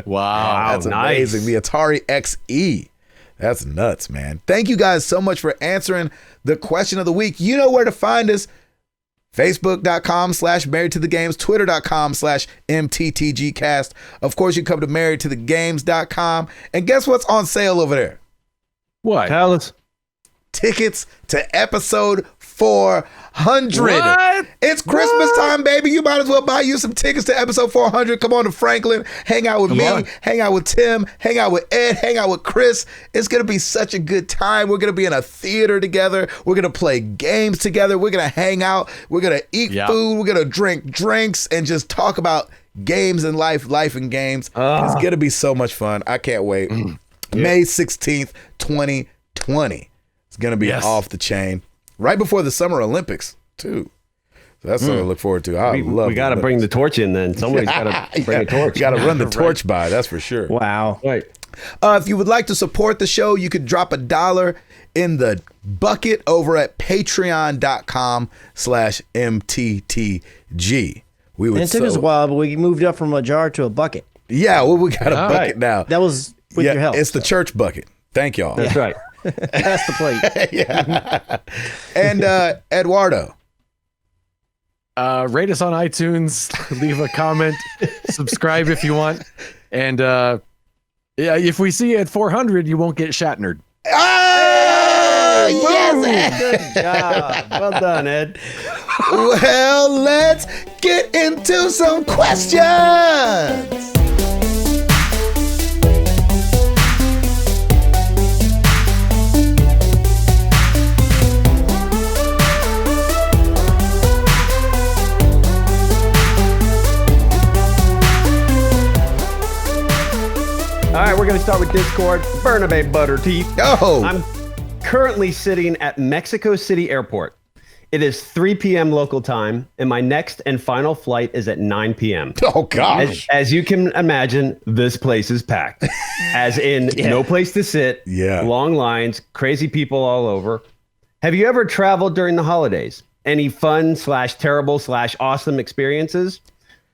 Wow. That's amazing. The Atari XE. That's nuts, man. Thank you guys so much for answering the question of the week. You know where to find us. Facebook.com/married to the games, Twitter.com/MTTGcast. Of course, you come to marriedtothegames.com. And guess what's on sale over there? What? Tell us. Tickets to episode 400. What? It's Christmas time, baby. You might as well buy you some tickets to episode 400. Come on to Franklin. Hang out with me. Hang out with Tim. Hang out with Ed. Hang out with Chris. It's going to be such a good time. We're going to be in a theater together. We're going to play games together. We're going to hang out. We're going to eat food. We're going to drink drinks and just talk about games and life and games. It's going to be so much fun. I can't wait. May 16th, 2020. It's going to be off the chain. Right before the Summer Olympics, too. So that's something to look forward to. We got to bring the torch in then. Somebody's got to bring a torch. You got to run the torch by, that's for sure. Wow. Right. If you would like to support the show, you could drop $1 in the bucket over at patreon.com/MTTG. And it took us a while, but we moved up from a jar to a bucket. Yeah, well, we got a bucket now. That was with your help. It's the church bucket. Thank y'all. That's right. That's the plate. And Eduardo. Rate us on iTunes, leave a comment, subscribe if you want. And if we see you at 400, you won't get Shatnered. Ah, yes, Ed. Good job. Well done, Ed. Well, let's get into some questions. All right, we're going to start with Discord. Burnaby Butterteeth. Oh. I'm currently sitting at Mexico City Airport. It is 3 p.m. local time, and my next and final flight is at 9 p.m. Oh, gosh. As you can imagine, this place is packed. As in, no place to sit, long lines, crazy people all over. Have you ever traveled during the holidays? Any fun/terrible/awesome experiences?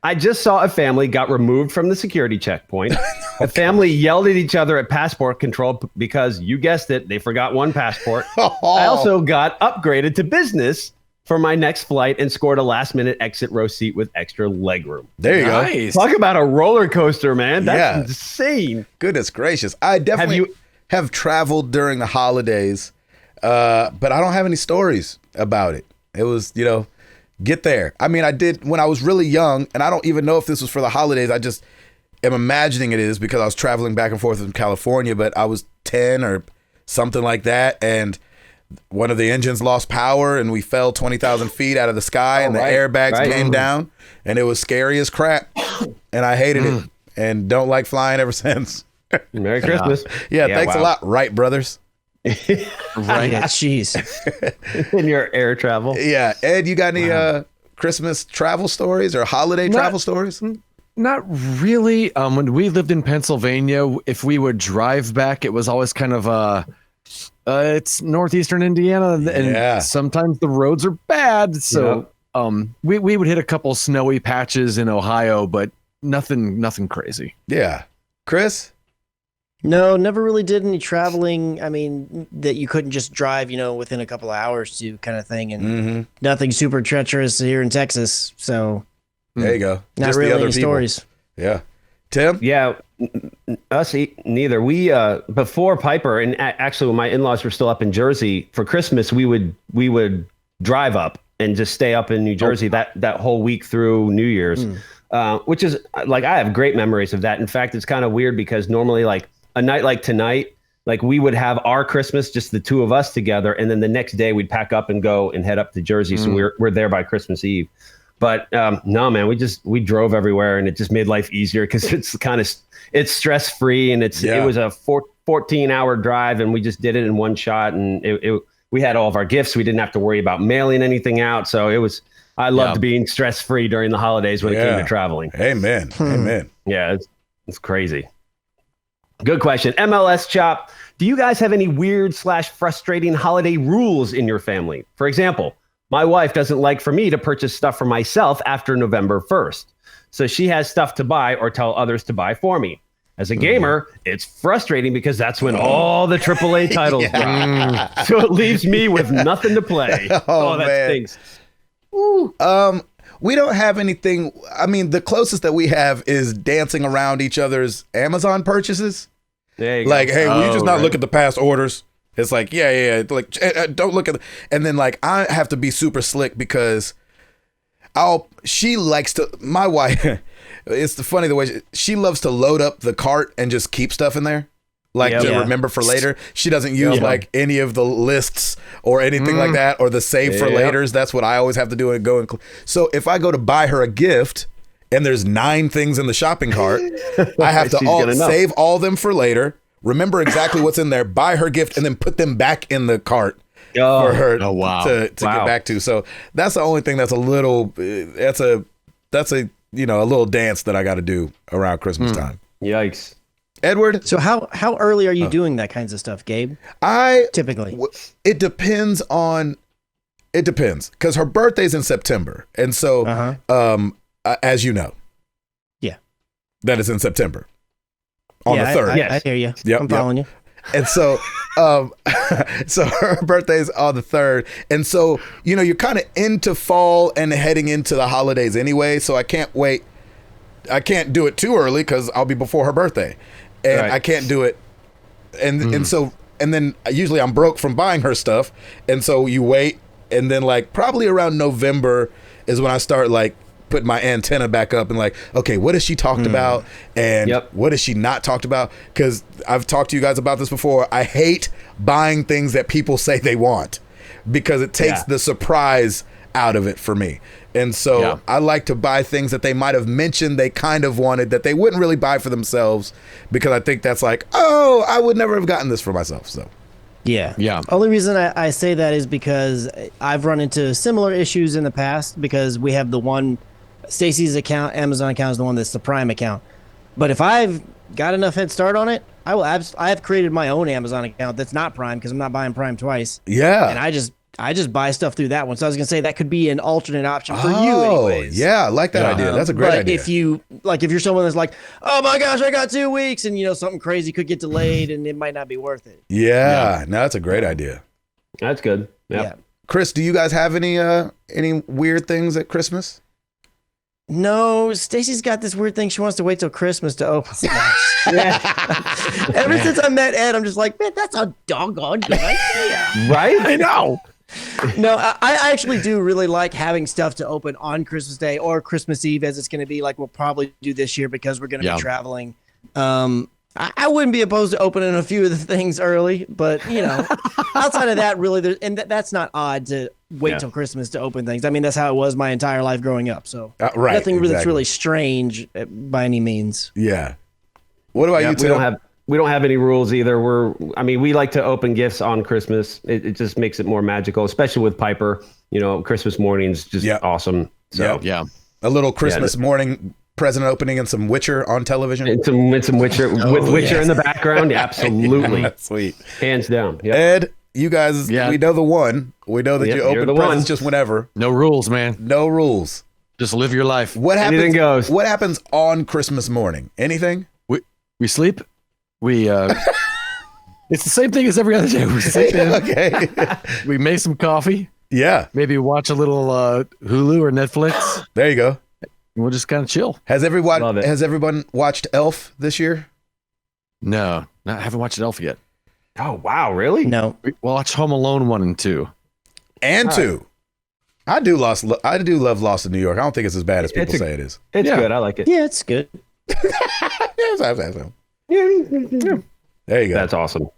I just saw a family got removed from the security checkpoint. The family yelled at each other at passport control because, you guessed it, they forgot one passport. I also got upgraded to business for my next flight and scored a last-minute exit row seat with extra legroom. There you go. Talk about a roller coaster, man. That's insane. Goodness gracious. I definitely have traveled during the holidays, but I don't have any stories about it. It was, get there. I mean, I did when I was really young, and I don't even know if this was for the holidays. I just am imagining it is because I was traveling back and forth in California, but I was 10 or something like that, and one of the engines lost power and we fell 20,000 feet out of the sky and the airbags came down, and it was scary as crap, and I hated it and don't like flying ever since. Merry Christmas. Yeah, thanks a lot, Wright brothers. Right. Jeez. In your air travel. Yeah. Ed, you got any Christmas travel stories or holiday travel stories? Not really. When we lived in Pennsylvania, if we would drive back, it was always kind of it's northeastern Indiana, and sometimes the roads are bad. So we would hit a couple snowy patches in Ohio, but nothing crazy. Yeah. Chris? No, never really did any traveling. I mean, that you couldn't just drive, within a couple of hours to kind of thing, and nothing super treacherous here in Texas. So there you go. Not just really the other any people. stories. Yeah. Tim? Yeah, us neither. We before Piper, and actually when my in-laws were still up in Jersey for Christmas, we would drive up and just stay up in New Jersey that whole week through New Year's, which is like I have great memories of that. In fact, it's kind of weird because normally like a night like tonight, like we would have our Christmas, just the two of us together, and then the next day we'd pack up and go and head up to Jersey. So we're there by Christmas Eve. But no, man, we drove everywhere, and it just made life easier because it's stress free, and it was a 14-hour drive, and we just did it in one shot, and we had all of our gifts. We didn't have to worry about mailing anything out, so I loved being stress free during the holidays when it came to traveling. Amen. Amen. Yeah, it's crazy. Good question. MLS Chop, do you guys have any weird / frustrating holiday rules in your family? For example, my wife doesn't like for me to purchase stuff for myself after November 1st. So she has stuff to buy or tell others to buy for me. As a gamer, it's frustrating because that's when all the AAA titles drop. So it leaves me with nothing to play. Oh, that stinks. We don't have anything. I mean, the closest that we have is dancing around each other's Amazon purchases. There you like, go. hey, will you just not look at the past orders? It's like, yeah. Like, don't look at and then like I have to be super slick because she likes to, my wife, it's funny the way she loves to load up the cart and just keep stuff in there. Like to remember for later. She doesn't use like any of the lists or anything like that or the save for laters. That's what I always have to do and go. So if I go to buy her a gift and there's 9 things in the shopping cart, I have to save all them for later, remember exactly what's in there, buy her gift, and then put them back in the cart for her to get back to. So that's the only thing that's a little, that's a little dance that I got to do around Christmas time. Yikes. Edward? So how early are you doing that kinds of stuff, Gabe? Typically. It depends because her birthday's in September. And so, as you know. Yeah. That is in September. On the 3rd. I hear you. Yep, I'm following you. And so, so her birthday's on the 3rd. And so, you're kind of into fall and heading into the holidays anyway. So I can't wait. I can't do it too early because I'll be before her birthday. And I can't do it. And so then usually I'm broke from buying her stuff. And so you wait. And then like probably around November is when I start like putting my antenna back up and like, okay, what has she talked about? And what has she not talked about? Because I've talked to you guys about this before. I hate buying things that people say they want because it takes the surprise out of it for me. And so I like to buy things that they might have mentioned they kind of wanted that they wouldn't really buy for themselves because I think that's like, oh, I would never have gotten this for myself. So yeah. Only reason I say that is because I've run into similar issues in the past because we have the one Stacy's account, Amazon account is the one that's the Prime account. But if I've got enough head start on it, I have created my own Amazon account that's not Prime because I'm not buying Prime twice. Yeah. And I just I just buy stuff through that one. So I was gonna say that could be an alternate option for you, anyways. Yeah, I like that idea. That's a great but idea. if you're someone that's like, oh my gosh, I got 2 weeks, and something crazy could get delayed, and it might not be worth it. Yeah, no, that's a great idea. That's good. Yep. Yeah. Chris, do you guys have any weird things at Christmas? No, Stacy's got this weird thing. She wants to wait till Christmas to open. Ever since I met Ed, I'm just like, man, that's a doggone good idea. Right? I know. No, I actually do really like having stuff to open on Christmas Day or Christmas Eve, as it's going to be like we'll probably do this year because we're going to be traveling. I wouldn't be opposed to opening a few of the things early, but outside of that, really, that's not odd to wait till Christmas to open things. I mean, that's how it was my entire life growing up. So Right, nothing exactly. that's really strange by any means. Yeah. What about you, Tim? We don't have any rules either. We like to open gifts on Christmas. It just makes it more magical, especially with Piper. Christmas morning's just awesome. So Yeah. A little Christmas morning present opening and some Witcher on television. And some Witcher with Witcher in the background. Yeah, absolutely. Sweet. Hands down. Yep. Ed, you guys, we know the one. We know that you open the presents one. just whenever. No rules, man. No rules. Just live your life. What happens? Anything goes. What happens on Christmas morning? Anything? We sleep. We it's the same thing as every other day. We sleep in. Okay. We make some coffee. Yeah. Maybe watch a little Hulu or Netflix. There you go. And we'll just kind of chill. Has everyone watched Elf this year? No, I haven't watched Elf yet. Oh wow, really? No. We watch Home Alone 1 and 2. And 2. I do love Lost in New York. I don't think it's as bad as people say it is. It's good. I like it. Yeah, it's good. There you go. That's awesome. All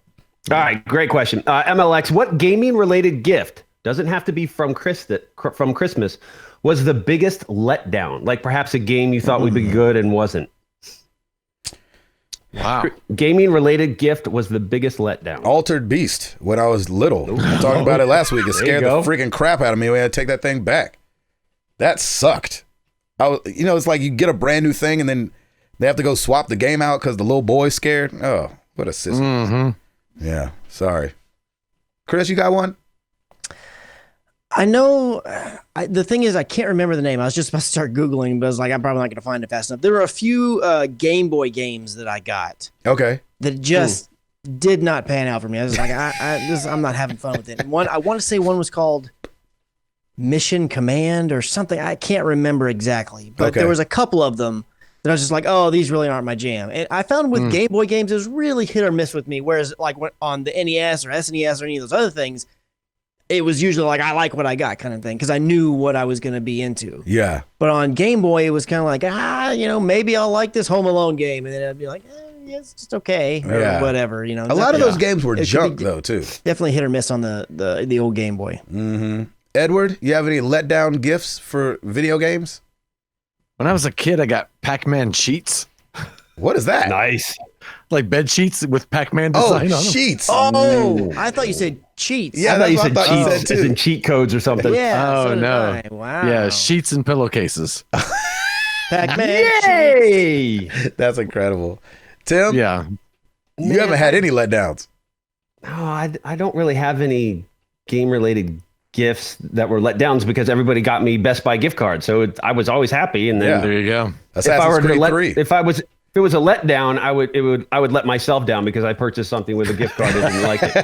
right, great question. MLX, what gaming-related gift, doesn't have to be from Christmas, was the biggest letdown? Like perhaps a game you thought would be good and wasn't. Wow. Gaming-related gift was the biggest letdown. Altered Beast when I was little. I talked about it last week. It scared the freaking crap out of me. We had to take that thing back. That sucked. It's like you get a brand new thing and then they have to go swap the game out because the little boy's scared. Oh, what a system. Mm-hmm. Yeah, sorry. Chris, you got one? I know. The thing is, I can't remember the name. I was just about to start Googling, but I was like, I'm probably not going to find it fast enough. There were a few Game Boy games that I got Okay. that just did not pan out for me. I was like, I'm not having fun with it. And I want to say one was called Mission Command or something. I can't remember exactly, but there was a couple of them that I was just like, oh, these really aren't my jam. And I found with Game Boy games, it was really hit or miss with me. Whereas like on the NES or SNES or any of those other things, it was usually like, I like what I got kind of thing because I knew what I was going to be into. Yeah. But on Game Boy, it was kind of like, maybe I'll like this Home Alone game. And then I'd be like, yeah, it's just okay or whatever. A lot of those games were junk though, too. Definitely hit or miss on the old Game Boy. Mm-hmm. Edward, you have any letdown gifts for video games? When I was a kid, I got Pac-Man sheets. What is that? Nice. Like bed sheets with Pac-Man design on them. Sheets. Oh, I thought you said cheats. Yeah, I thought you that's said what I thought you cheats, said, as too. in cheat codes or something. Yeah. Oh, so did no. I. Wow. Yeah, sheets and pillowcases. Pac-Man. Yay! That's incredible. Tim, Yeah. you haven't had any letdowns. No, I don't really have any game-related gifts that were letdowns because everybody got me Best Buy gift cards. So I was always happy. And then There you go. Assassin's Creed 3. if it was a letdown, I would let myself down because I purchased something with a gift card and didn't like it.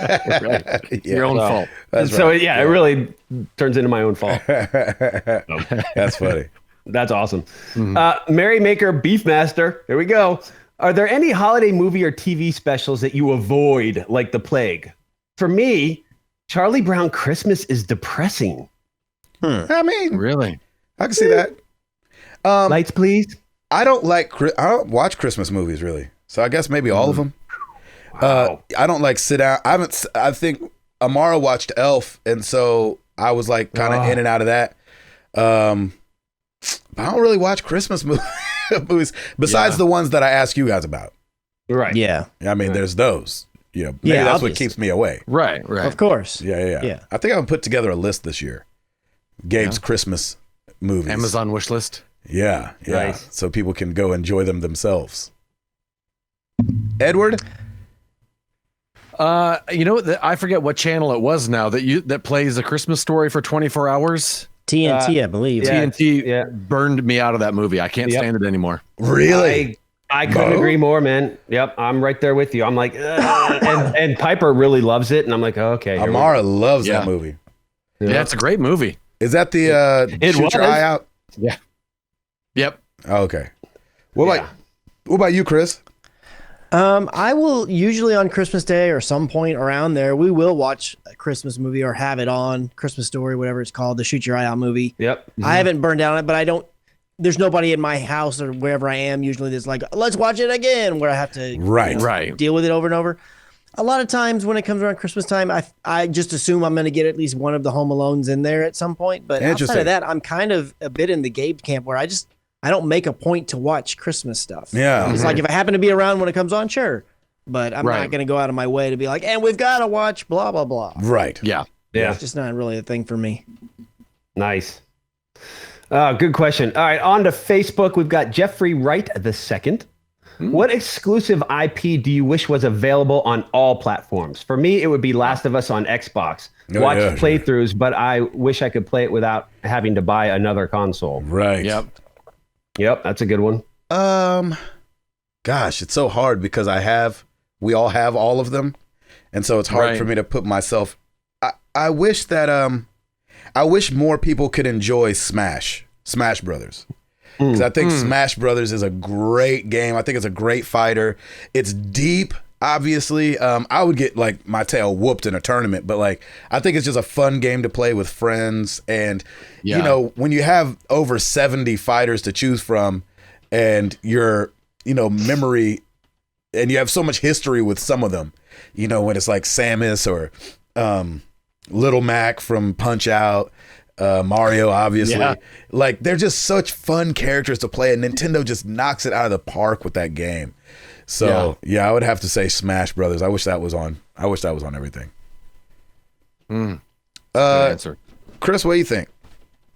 Right. Your own fault. That's So right. it really turns into my own fault. That's funny. That's awesome. Merrymaker Beefmaster. Here we go. Are there any holiday movie or TV specials that you avoid like the plague? For me, Charlie Brown Christmas is depressing. I mean, Really? I can see that. Lights, please. I don't watch Christmas movies really. So I guess maybe all of them. Wow. I don't like sit down. I think Amara watched Elf, and so I was like kind of in and out of that. But I don't really watch Christmas movies besides the ones that I ask you guys about. Right. Yeah. I mean, there's those. Maybe that's what obvious. keeps me away. Right. Of course. Yeah. I think I'm gonna put together a list this year. Gabe's Christmas movies. Amazon wish list. Yeah. Nice. So people can go enjoy them themselves. Edward? I forget what channel it was now that plays A Christmas Story for 24 hours. TNT, I believe. yeah. TNT burned me out of that movie. I can't stand it anymore. Really? I couldn't agree more, man. Yep, I'm right there with you. I'm like, and Piper really loves it, and I'm like, oh, okay. Amara loves that movie. Yeah, it's a great movie. Is that the Shoot Your Eye Out? Yeah. Yep. Oh, okay. What about you, Chris? I will usually on Christmas Day or some point around there, we will watch a Christmas movie or have it on Christmas Story, whatever it's called, the Shoot Your Eye Out movie. Yep. Mm-hmm. I haven't burned down it, but there's nobody in my house or wherever I am usually that's like, let's watch it again, where I have to deal with it over and over. A lot of times when it comes around Christmas time, I just assume I'm going to get at least one of the Home Alones in there at some point. But outside of that, I'm kind of a bit in the Gabe camp where I don't make a point to watch Christmas stuff. Yeah. It's like if I happen to be around when it comes on, sure. But I'm not going to go out of my way to be like, and we've got to watch blah, blah, blah. Right. Yeah. It's just not really a thing for me. Nice. Good question. All right, on to Facebook. We've got Jeffrey Wright II. What exclusive IP do you wish was available on all platforms? For me, it would be Last of Us on Xbox. Watch playthroughs, but I wish I could play it without having to buy another console. Right. Yep, that's a good one. Gosh, it's so hard because we all have all of them. And so it's hard for me to put myself. I wish that I wish more people could enjoy Smash Brothers. Because I think Smash Brothers is a great game. I think it's a great fighter. It's deep, obviously. I would get like my tail whooped in a tournament, but like I think it's just a fun game to play with friends. And you know, when you have over 70 fighters to choose from, and your memory, and you have so much history with some of them, when it's like Samus or Little Mac from Punch Out. Mario, obviously. Like, they're just such fun characters to play, and Nintendo just knocks it out of the park with that game. So, I would have to say Smash Brothers. I wish that was on everything. Good answer. Chris, what do you think?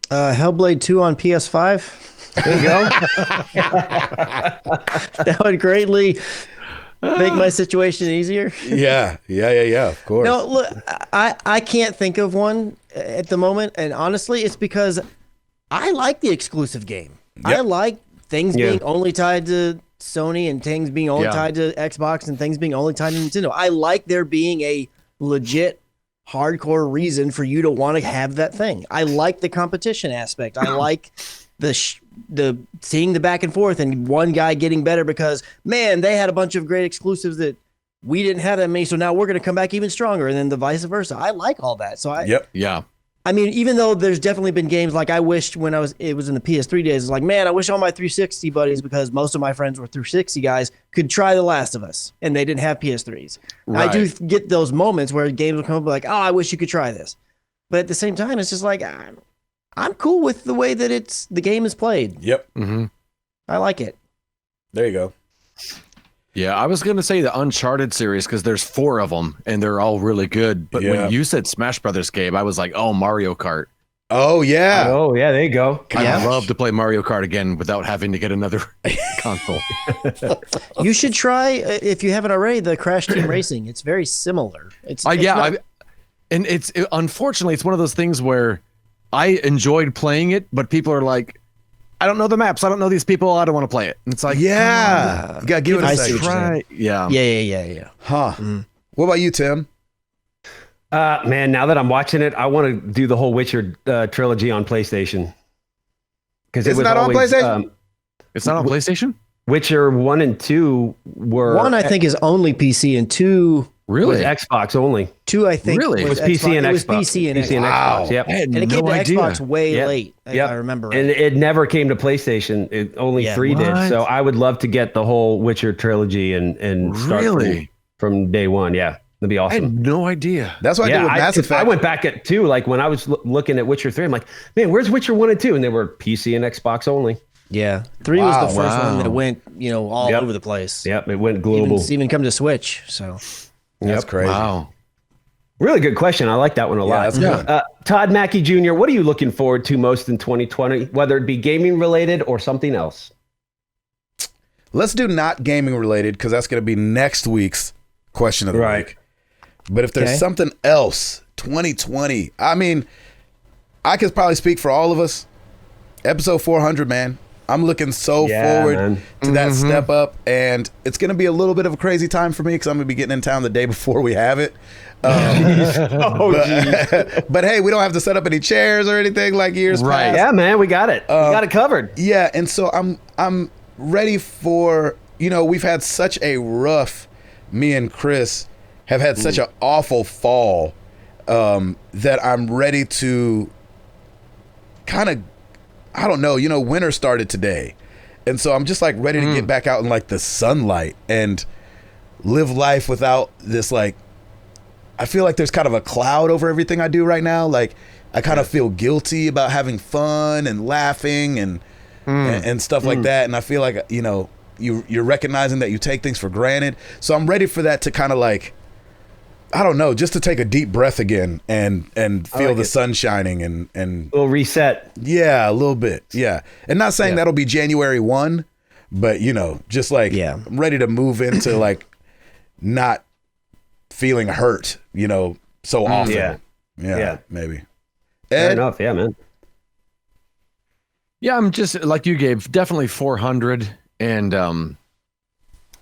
Hellblade 2 on PS5. There you go. That would greatly make my situation easier. Yeah, of course. No, look, I can't think of one at the moment, and honestly, it's because I like the exclusive game. I like things being only tied to Sony and things being only tied to Xbox and things being only tied to Nintendo. I like there being a legit hardcore reason for you to want to have that thing. I like the competition aspect. I like the seeing the back and forth and one guy getting better because, man, they had a bunch of great exclusives that we didn't have that many, so now we're going to come back even stronger, and then the vice versa. I like all that. So I mean, even though there's definitely been games like I wished when it was in the PS3 days, it's like, man, I wish all my 360 buddies, because most of my friends were 360 guys, could try The Last of Us, and they didn't have PS3s. Right. I do get those moments where games will come up like, oh, I wish you could try this. But at the same time, it's just like, I'm cool with the way that the game is played. Yep. Mm-hmm. I like it. There you go. Yeah, I was going to say the Uncharted series because there's 4 of them and they're all really good. But when you said Smash Brothers game, I was like, oh, Mario Kart. Oh, yeah. Oh, yeah, there you go. I'd love to play Mario Kart again without having to get another console. You should try, if you haven't already, the Crash Team Racing. It's very similar. Unfortunately, it's one of those things where I enjoyed playing it, but people are like, I don't know the maps. I don't know these people. I don't want to play it. And it's like, you gotta give it a second. Try. Yeah. Huh. What about you, Tim? Man, now that I'm watching it, I want to do the whole Witcher trilogy on PlayStation. Because it's not on PlayStation. It's not on PlayStation. Witcher 1 and 2 were 1, I think, is only PC, and 2 was Xbox only. 2, I think, was PC and Xbox. It was PC and Xbox. Wow. Yep. And it came to Xbox way late, if I remember right. And it never came to PlayStation. Only 3 did. So I would love to get the whole Witcher trilogy and start from day one. Yeah, that'd be awesome. I had no idea. That's what I did with Mass Effect. I went back at 2, like when I was looking at Witcher 3, I'm like, man, where's Witcher 1 and 2? And they were PC and Xbox only. Yeah, 3 was the first one that went, all over the place. Yep, it went global. Even come to Switch. So that's crazy. Wow. Really good question. I like that one a lot. That's good. Todd Mackey Jr., what are you looking forward to most in 2020, whether it be gaming related or something else? Let's do not gaming related, because that's going to be next week's question of the week. But if there's something else, 2020, I mean, I could probably speak for all of us. Episode 400, man. I'm looking so forward to that step up, and it's going to be a little bit of a crazy time for me because I'm going to be getting in town the day before we have it. But hey, we don't have to set up any chairs or anything like years past. Yeah, man, we got it. We got it covered. Yeah, and so I'm ready for, we've had such a rough, me and Chris have had such an awful fall that I'm ready to kind of, I don't know, winter started today. And so I'm just like ready to get back out in like the sunlight and live life without this, like, I feel like there's kind of a cloud over everything I do right now. Like I kind of feel guilty about having fun and laughing and stuff like that. And I feel like, you're recognizing that you take things for granted. So I'm ready for that to kind of like, I don't know, just to take a deep breath again and feel the sun shining and a little reset. Yeah, a little bit. Yeah. And not saying that'll be January 1, but just like I'm ready to move into like not feeling hurt, so often. Yeah, maybe. Fair enough. Yeah, man. Yeah, I'm just like you, Gabe, definitely 400. And I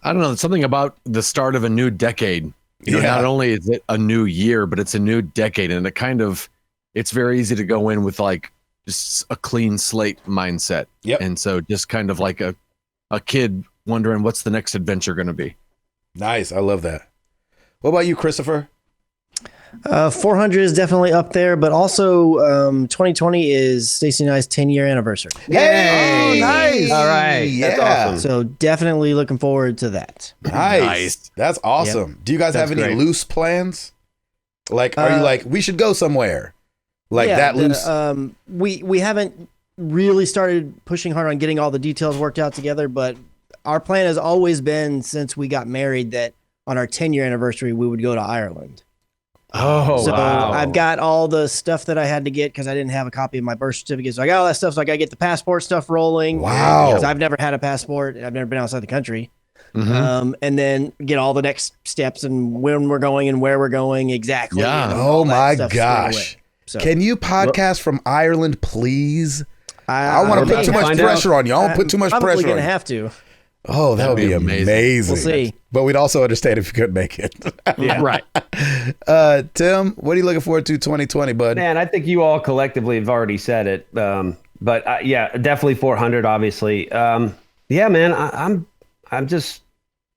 don't know, something about the start of a new decade. Not only is it a new year, but it's a new decade, and it's very easy to go in with like just a clean slate mindset. Yep. And so just kind of like a kid wondering what's the next adventure going to be. Nice. I love that. What about you, Christopher? 400 is definitely up there, but also 2020 is Stacey and I's 10-year anniversary. Hey! Oh, nice. All right. Yeah. That's awesome. So definitely looking forward to that. Nice. That's awesome. Yep. Do you guys have any great. loose plans? Like, are you like, we should go somewhere? Like that loose? We haven't really started pushing hard on getting all the details worked out together, but our plan has always been since we got married that on our 10-year anniversary, we would go to Ireland. Oh, so wow. I've got all the stuff that I had to get because I didn't have a copy of my birth certificate. So I got all that stuff. So I got to get the passport stuff rolling. Wow. Because I've never had a passport. I've never been outside the country. And then get all the next steps and when we're going and where we're going exactly. Yeah. Oh my gosh. So, Can you podcast from Ireland, please? I want to put too much find pressure on you. I don't put too much probably pressure going on to you. have to. Oh, that would be amazing. We'll see. But we'd also understand if you couldn't make it. Yeah. Right. Tim, what are you looking forward to 2020, bud? Man, I think you all collectively have already said it. But definitely 400, obviously. Yeah, man, I'm just,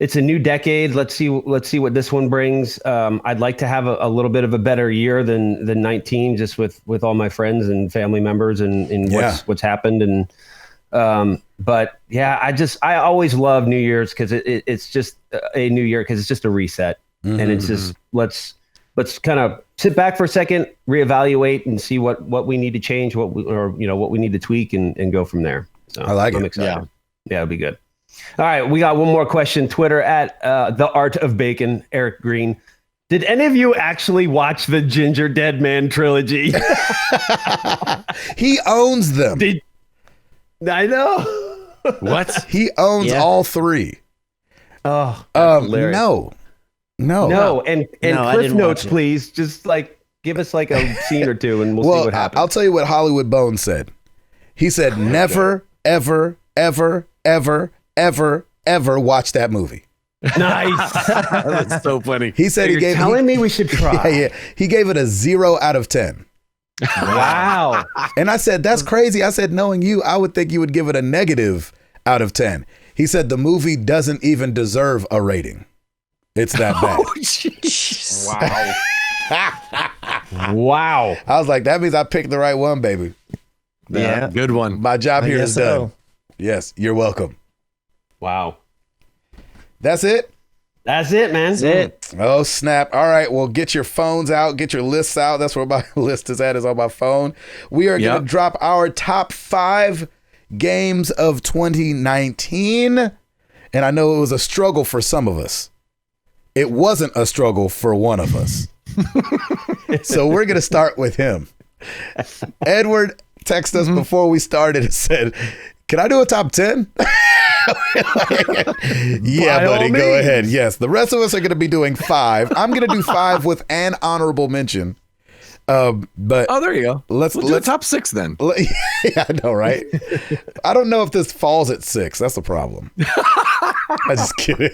it's a new decade. Let's see what this one brings. I'd like to have a little bit of a better year than 19, just with all my friends and family members and what's happened. And, but yeah, I always love New Year's because it's just a new year because it's just a reset. And it's just, let's kind of sit back for a second, reevaluate and see what we need to change, what we need to tweak and go from there. So I like I'm it. excited. Yeah, it'll be good. All right, we got one more question. Twitter at The Art of Bacon, Eric Green. Did any of you actually watch the Ginger Dead Man trilogy? He owns them. I know. What? He owns all three. Oh, hilarious. No. And No, I cliff didn't notes, watch it. please. Just like give us like a scene or two, and we'll see what happens. I'll tell you what Hollywood Bones said. He said, "Never, ever, ever, ever, ever, ever watch that movie." Nice. That's so funny. He said You're telling me we should try. Yeah. He gave it a 0 out of 10. Wow. And I said, "That's crazy." I said, knowing you, I would think you would give it a negative out of 10. He said the movie doesn't even deserve a rating. It's that bad. Wow. I was like, that means I picked the right one, baby. Yeah. Good one. My job I here guess is done. so. Yes, you're welcome. Wow. That's it? That's it, man. That's it. Oh, snap. All right. Well, get your phones out. Get your lists out. That's where my list is at, is on my phone. We are going to drop our top 5 games of 2019. And I know it was a struggle for some of us. It wasn't a struggle for one of us. So we're going to start with him. Edward texted us before we started and said, "Can I do a top 10?" Yeah, By all buddy, go means. ahead. Yes, the rest of us are going to be doing 5. I'm going to do 5 with an honorable mention. But Oh, there you go. Let's We'll do a top 6 then. yeah, I know, right? I don't know if this falls at 6. That's the problem. I'm just kidding.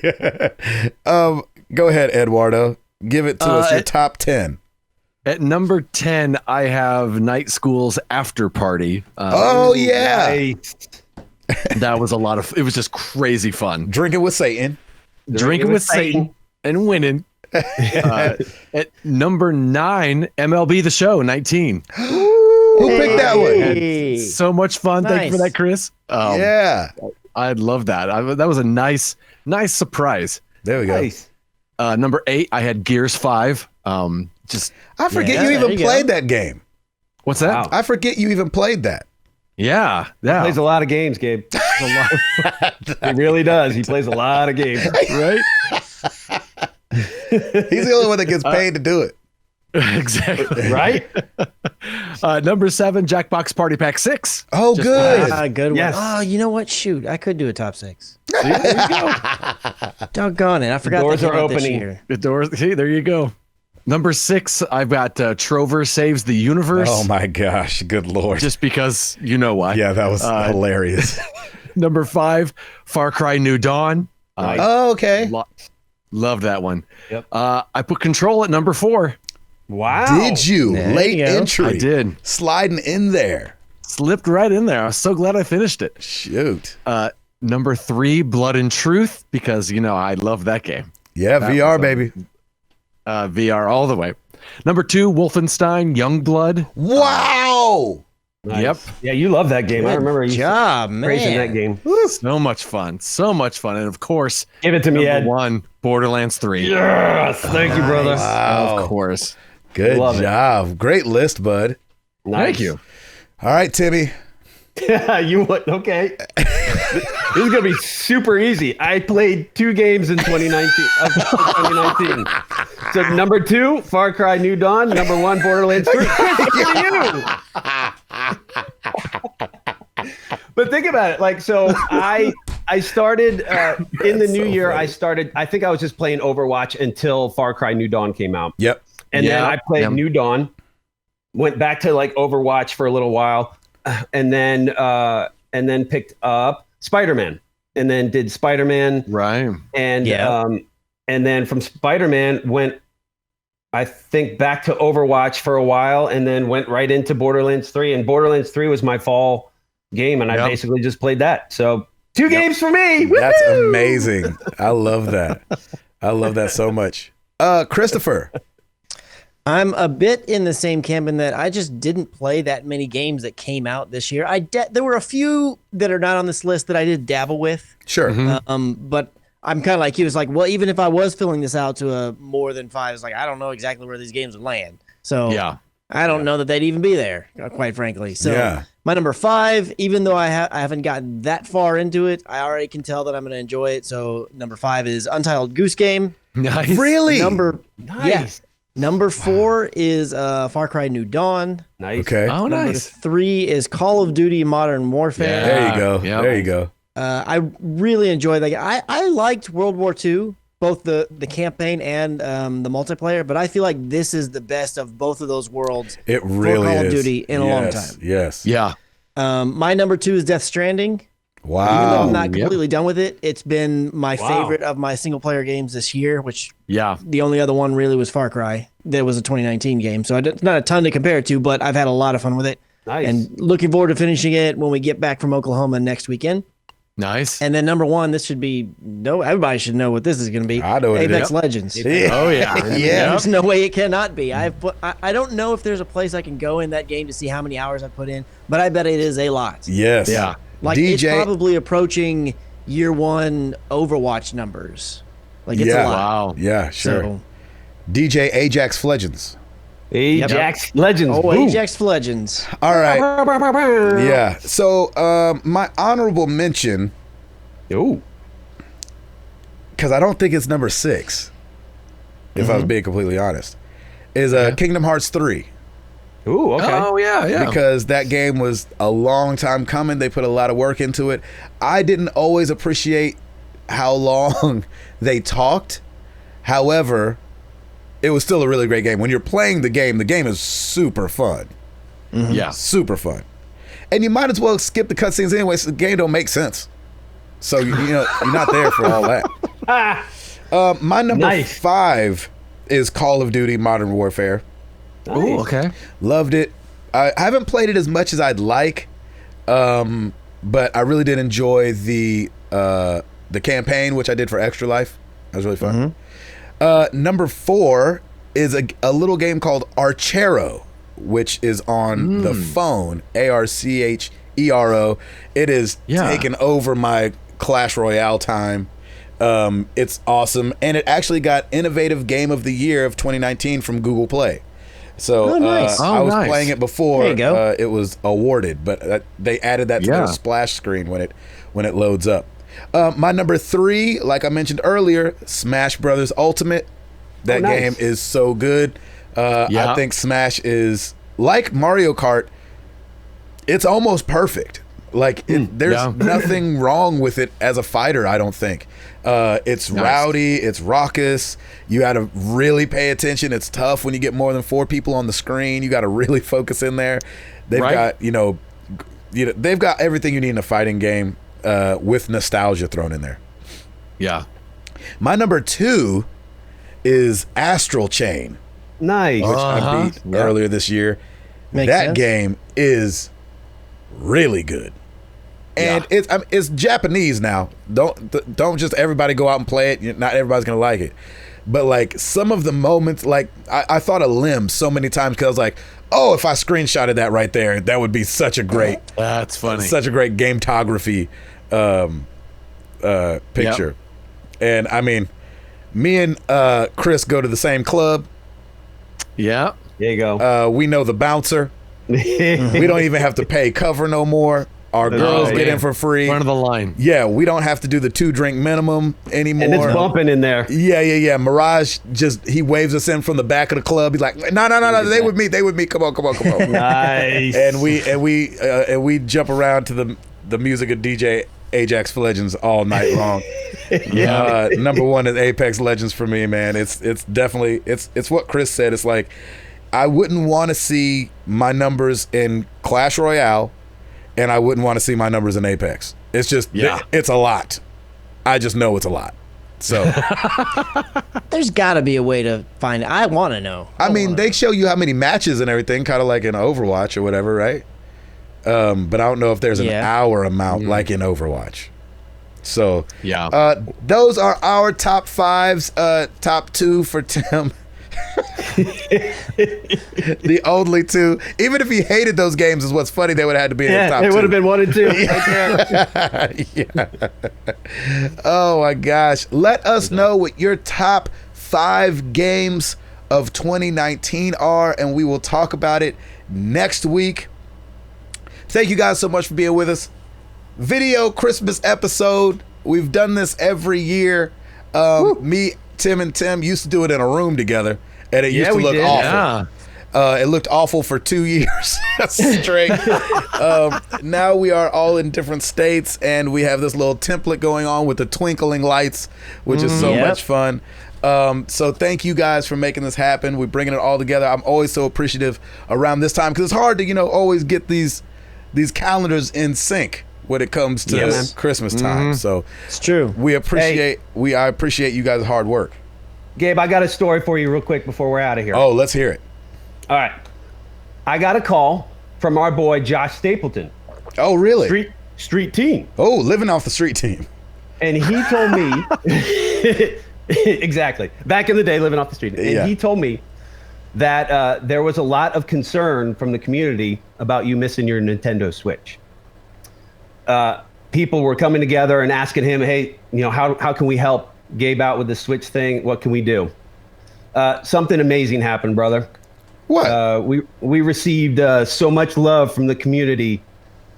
Go ahead, Eduardo. Give it to us. Your top 10. At number 10, I have Night School's After Party. Oh yeah, Nice. That was it was just crazy fun. drinking with Satan. Drinking with Satan and winning. At number 9, MLB The Show 19. Who picked that one? Hey. So much fun. Thank you for Nice. that, Chris. Yeah, I love that. That was a nice surprise. there we go. Nice. Number 8, I had Gears 5. Just I forget Yeah, you there even you go. played that game. what's that? Wow. I forget you even played that. Yeah. Plays a lot of games, Gabe. He really does. He plays a lot of games. Right? He's the only one that gets paid to do it. Exactly. Right? Number 7, Jackbox Party Pack 6. Oh, Just good. Good Yes. one. Oh, you know what? Shoot, I could do a top 6. See, there you go. Doggone it. I forgot doors that came are out this opening. year. The doors. See, there you go. Number 6, I've got Trover Saves the Universe. Oh my gosh, good lord. Just because you know why. Yeah, that was hilarious. Number 5, Far Cry New Dawn. Oh, okay. Love that one. Yep. I put Control at number 4. Wow. Did you? There Late you go. entry. I did. Sliding in there. Slipped right in there. I was so glad I finished it. Shoot. Number 3, Blood and Truth, because I love that game. Yeah, VR, baby. VR all the way. Number 2, Wolfenstein Youngblood. Wow. Nice. Yep. Yeah, you love that game. I remember you Job, praising that man. game. So much fun. So much fun. And of course, Give it to me, number Ed. 1, Borderlands 3. Yes. Thank you, brother. Wow. Of course. Good Love it. job. Great list, bud. Nice. Thank you. All right, Timmy. You would okay. This is gonna be super easy. I played 2 games in 2019. So number 2, Far Cry New Dawn. Number 1, Borderlands 3. For you. But think about it. I started in the new year. I think I was just playing Overwatch until Far Cry New Dawn came out. Yep. And then Yeah. I played Yeah. New Dawn, went back to Overwatch for a little while, and then picked up Spider-Man, and then did Spider-Man, Right. and Yeah. and then from Spider-Man went, I think, back to Overwatch for a while, and then went right into Borderlands 3. And Borderlands 3 was my fall game, and I Yep. basically just played that. So 2 games for me. That's Woohoo! amazing. I love that. I love that so much. Christopher. I'm a bit in the same camp in that I just didn't play that many games that came out this year. There were a few that are not on this list that I did dabble with. Sure. But I'm kind of like you. It's like, well, even if I was filling this out to a more than 5, it's like I don't know exactly where these games would land. So Yeah. I don't know that they'd even be there, quite frankly. So Yeah. my number 5, even though I haven't gotten that far into it, I already can tell that I'm going to enjoy it. So number 5 is Untitled Goose Game. Nice. Really? Nice. Number 4 is Far Cry New Dawn. Nice. Okay. Oh, Number nice. 3 is Call of Duty Modern Warfare. There you go. Yeah. There you go. I really enjoyed that game. I liked World War II, both the campaign and the multiplayer, but I feel like this is the best of both of those worlds It really Call of is. Duty in a long Yes, time. Yes. Yeah. My number 2 is Death Stranding. Even though Wow. I'm not Yep. completely done with it, it's been my Wow. favorite of my single player games this year, which Yeah. the only other one really was Far Cry. That was a 2019 game, so it's not a ton to compare it to, but I've had a lot of fun with it. Nice. And looking forward to finishing it when we get back from Oklahoma next weekend. Nice. And then number 1, this should be everybody should know what this is going to be. I know what it Apex is. Legends. Yeah. Oh, yeah. Yeah. There's no way it cannot be. I don't know if there's a place I can go in that game to see how many hours I put in, but I bet it is a lot. Yes. Yeah. Like it's DJ. probably approaching year 1 Overwatch numbers. Like it's Yeah. a lot. Wow. Yeah, sure. So, DJ Ajax Legends. Ajax Legends. oh, Boom. Ajax Legends. All right. Yeah. So my honorable mention, Ooh. because I don't think it's number 6, if I was being completely honest, is Kingdom Hearts 3. Ooh, okay. Oh yeah. Because that game was a long time coming. They put a lot of work into it. I didn't always appreciate how long they talked. However, it was still a really great game. When you're playing the game is super fun. Mm-hmm. Yeah. Super fun. And you might as well skip the cutscenes anyway, so the game don't make sense. So, you know, you're not there for all that. My number 5 is Call of Duty Modern Warfare. Nice. Ooh, okay. Loved it. I haven't played it as much as I'd like, but I really did enjoy the campaign, which I did for Extra Life. That was really fun. Number 4 is a little game called Archero, which is on the phone. Archero. It is taken over my Clash Royale time. It's awesome, and it actually got Innovative Game of the Year of 2019 from Google Play. So nice. I was playing it before. There you go. It was awarded, but they added that to their splash screen when it loads up. My number 3, like I mentioned earlier, Smash Brothers Ultimate. That game is so good. I think Smash is like Mario Kart. It's almost perfect. Like there's nothing wrong with it as a fighter, I don't think. It's rowdy, it's raucous. You got to really pay attention. It's tough when you get more than 4 people on the screen. You got to really focus in there. They've got they've got everything you need in a fighting game with nostalgia thrown in there. Yeah. My number 2 is Astral Chain, Nice. which I beat earlier this year. Makes that sense. game is really good. And it's Japanese now. Don't just everybody go out and play it. Not everybody's gonna like it, but like some of the moments, like I thought of Limb so many times because I was like, oh, if I screenshotted that right there, that would be such a great. That's funny. Such a great gametography picture. And I mean, me and Chris go to the same club. Yeah. There you go. We know the bouncer. We don't even have to pay cover no more. Our girls get in for free. Front of the line. Yeah, we don't have to do the 2-drink minimum anymore. And it's bumping in there. Yeah. Mirage he waves us in from the back of the club. He's like, no, they with me. Come on. Nice. And we jump around to the music of DJ Ajax Legends all night long. Number 1 is Apex Legends for me, man. It's definitely it's what Chris said. It's like I wouldn't want to see my numbers in Clash Royale, and I wouldn't want to see my numbers in Apex. It's just it's a lot. I just know it's a lot. So There's got to be a way to find it. I want to know. I mean, they show you how many matches and everything, kind of like in Overwatch or whatever, right? But I don't know if there's an hour amount like in Overwatch. So those are our top 5s. Top 2 for Tim. The only 2. Even if he hated those games, is what's funny. They would have had to be in the top 2. It would have been 1 and 2. Oh my gosh! Let us know what your top 5 games of 2019 are, and we will talk about it next week. Thank you guys so much for being with us. Video Christmas episode. We've done this every year. Me, Tim, and Tim used to do it in a room together, and it used to look awful. It looked awful for 2 years straight. Now we are all in different states, and we have this little template going on with the twinkling lights, which is so much fun. So thank you guys for making this happen. We're bringing it all together. I'm always so appreciative around this time because it's hard to, always get these calendars in sync when it comes to Christmas time. So it's true. I appreciate you guys' hard work. Gabe, I got a story for you real quick before we're out of here. Oh, let's hear it. All right. I got a call from our boy Josh Stapleton. Oh, really? Street team. Oh, living off the street team. And he told me exactly. Back in the day, living off the street. And he told me that there was a lot of concern from the community about you missing your Nintendo Switch. People were coming together and asking him, hey, how can we help Gabe out with the Switch thing? What can we do? Something amazing happened, brother. What? We received so much love from the community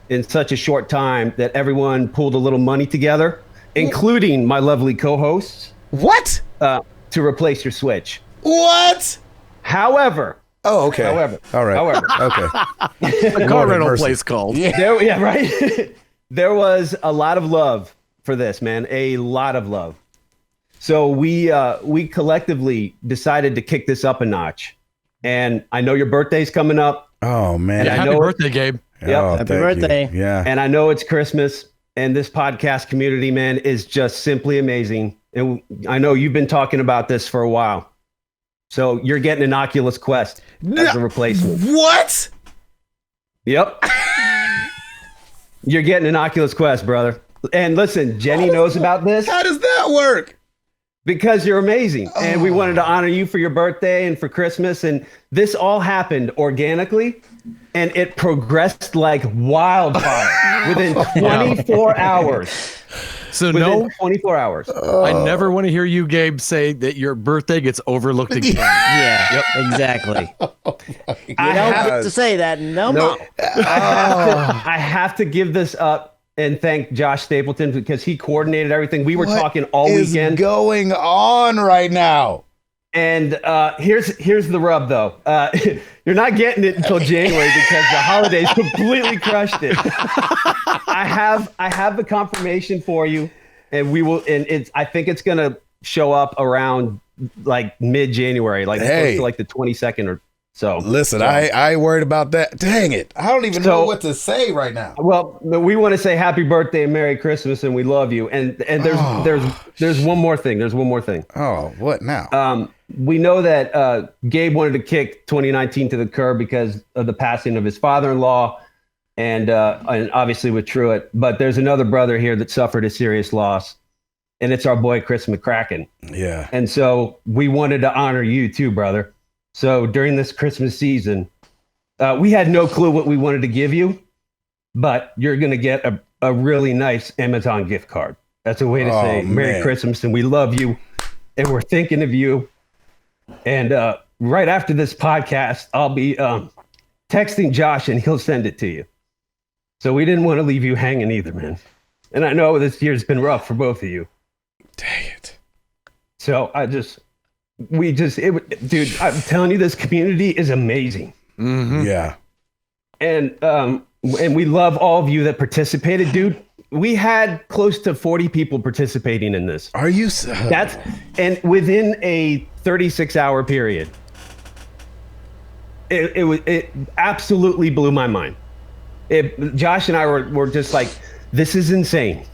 in such a short time that everyone pulled a little money together, including my lovely co-hosts. What? To replace your Switch. What? However, Oh, okay. However, all right. Okay. The car rental place called. Yeah, right. There was a lot of love for this, man. A lot of love. So we collectively decided to kick this up a notch. And I know your birthday's coming up. Oh man! Yeah, happy birthday, Gabe. Yep. Oh, Happy birthday. you. Yeah. And I know it's Christmas, and this podcast community, man, is just simply amazing. And I know you've been talking about this for a while. So you're getting an Oculus Quest as a replacement. What? Yep. You're getting an Oculus Quest, brother. And listen, Jenny knows about this How does that work? because you're amazing. And we wanted to honor you for your birthday and for Christmas. And this all happened organically, and it progressed like wildfire within 24 hours. So Within 24 hours. I never want to hear you, Gabe, say that your birthday gets overlooked again. Yeah, exactly. You don't get to say that no more. I have to give this up and thank Josh Stapleton because he coordinated everything. We were talking all weekend. What's going on right now? And here's the rub, though. You're not getting it until January because the holidays completely crushed it. I have the confirmation for you, and we will. And I think it's gonna show up around like mid-January, like close to like the 22nd or so. Listen, I worried about that. Dang it! I don't even know what to say right now. Well, we want to say happy birthday and Merry Christmas, and we love you. And there's one more thing. There's one more thing. Oh, what now? We know that Gabe wanted to kick 2019 to the curb because of the passing of his father-in-law, and obviously with Truett. But there's another brother here that suffered a serious loss, and it's our boy Chris McCracken. Yeah. And so we wanted to honor you too, brother. So during this Christmas season, we had no clue what we wanted to give you, but you're going to get a really nice Amazon gift card. That's a way to say Merry Christmas, and we love you, and we're thinking of you. And right after this podcast, I'll be texting Josh, and he'll send it to you. So we didn't want to leave you hanging either, man. And I know this year's been rough for both of you. Dang it. So dude, I'm telling you, this community is amazing. Mm-hmm. Yeah. And we love all of you that participated, dude. We had close to 40 people participating in this. Are you? And within a 36-hour period, it absolutely blew my mind. Josh and I were just like, this is insane.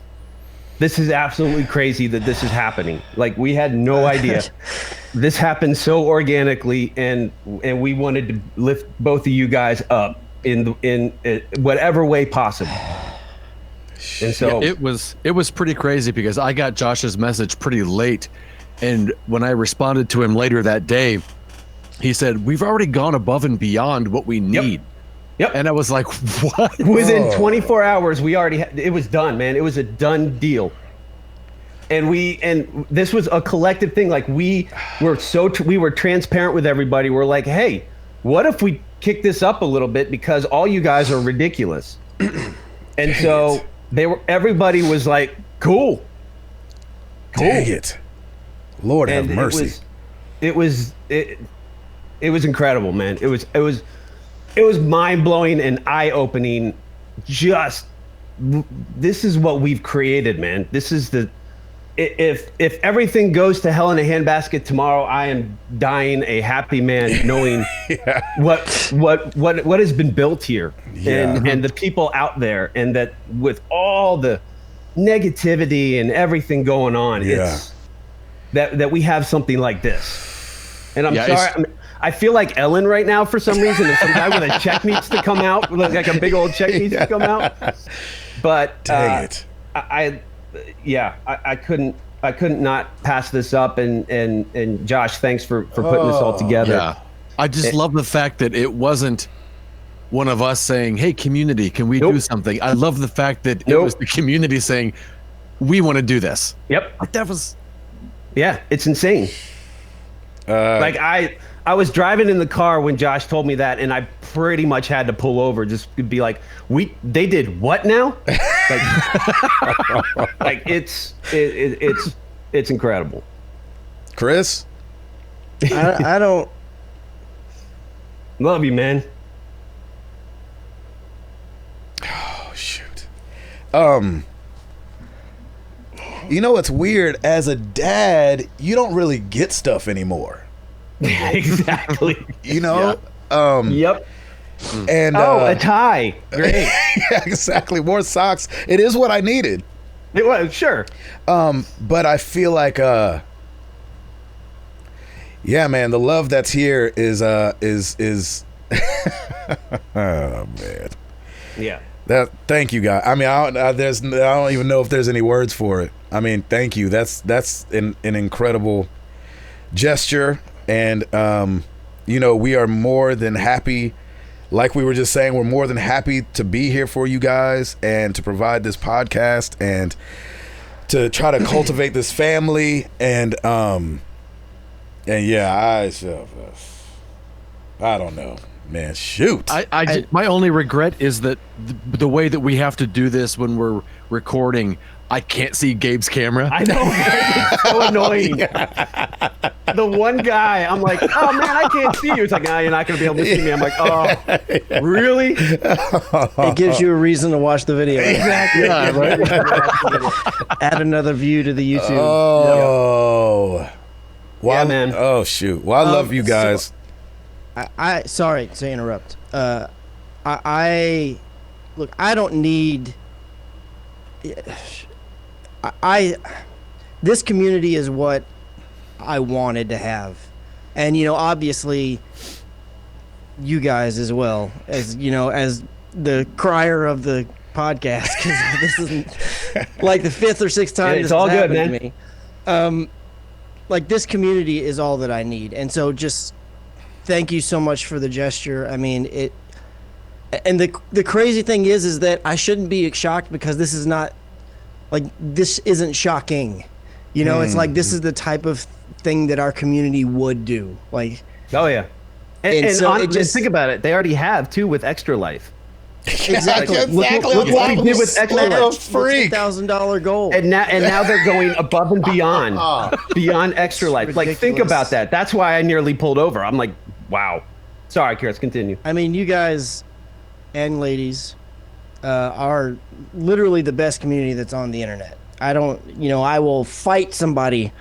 This is absolutely crazy that this is happening. Like, we had no idea. This happened so organically, and we wanted to lift both of you guys up in whatever way possible. And so it was pretty crazy because I got Josh's message pretty late, and when I responded to him later that day, he said, "We've already gone above and beyond what we need." Yep. And I was like, "What?" Within 24 hours, we already it was done, man. It was a done deal. And this was a collective thing. Like, we were transparent with everybody. We're like, hey, what if we kick this up a little bit because all you guys are ridiculous? And so everybody was like, cool. Dang it. Lord have mercy. It was incredible, man. It was mind-blowing and eye-opening. Just, this is what we've created, man. This is if everything goes to hell in a handbasket tomorrow, I am dying a happy man, knowing what has been built here, and the people out there, and that with all the negativity and everything going on, it's that we have something like this. And I'm sorry, I feel like Ellen right now for some reason. If some guy with a check needs to come out, like a big old check needs to come out. But dang it. I couldn't not pass this up, and Josh, thanks for putting this all together. Yeah. I just love the fact that it wasn't one of us saying, "Hey, community, can we do something?" I love the fact that it was the community saying, "We want to do this." Yep. Like, that was, it's insane. Like, I was driving in the car when Josh told me that, and I pretty much had to pull over just to be like, they did what now? Like, it's incredible. Chris? I don't. Love you, man. Oh shoot. You know what's weird? As a dad, you don't really get stuff anymore. Exactly. You know? Yep. And a tie. Great. yeah, exactly. More socks. It is what I needed. It was, sure. But I feel like yeah, man, the love that's here is oh man. Yeah. Thank you, guys. I mean, I don't even know if there's any words for it. I mean, thank you. That's an incredible gesture, and you know, we are more than happy. Like we were just saying, we're more than happy to be here for you guys and to provide this podcast and to try to cultivate this family. And yeah, I don't know, man. Shoot. My only regret is that the way that we have to do this when we're recording, I can't see Gabe's camera. I know. It's so annoying. The one guy, I'm like, oh man, I can't see you. It's like, you're not going to be able to see me. I'm like, oh, really? It gives you a reason to watch the video. Exactly. Yeah, right? Add another view to the YouTube. Oh. Well, yeah, man. Oh shoot. Well, I love you guys. So, I sorry to interrupt. I look, I don't need this community is what I wanted to have. And you know, obviously you guys as well, as you know, as the crier of the podcast, because this isn't like the fifth or sixth time it's this all has good, happened to me. Like this community is all that I need. And so just thank you so much for the gesture. I mean, it, and the crazy thing is that I shouldn't be shocked because this is not like, this isn't shocking. You know, it's like, this is the type of thing that our community would do. Like, oh yeah. And so on, it just think about it. They already have too with Extra Life. exactly. Exactly. Look what we did with Extra Life. Freak. $1,000 goal. And now they're going above and beyond Extra Life. Like, think ridiculous. about that. That's why I nearly pulled over. I'm like, wow. Sorry, Chris, continue. I mean, you guys and ladies are literally the best community that's on the internet. I will fight somebody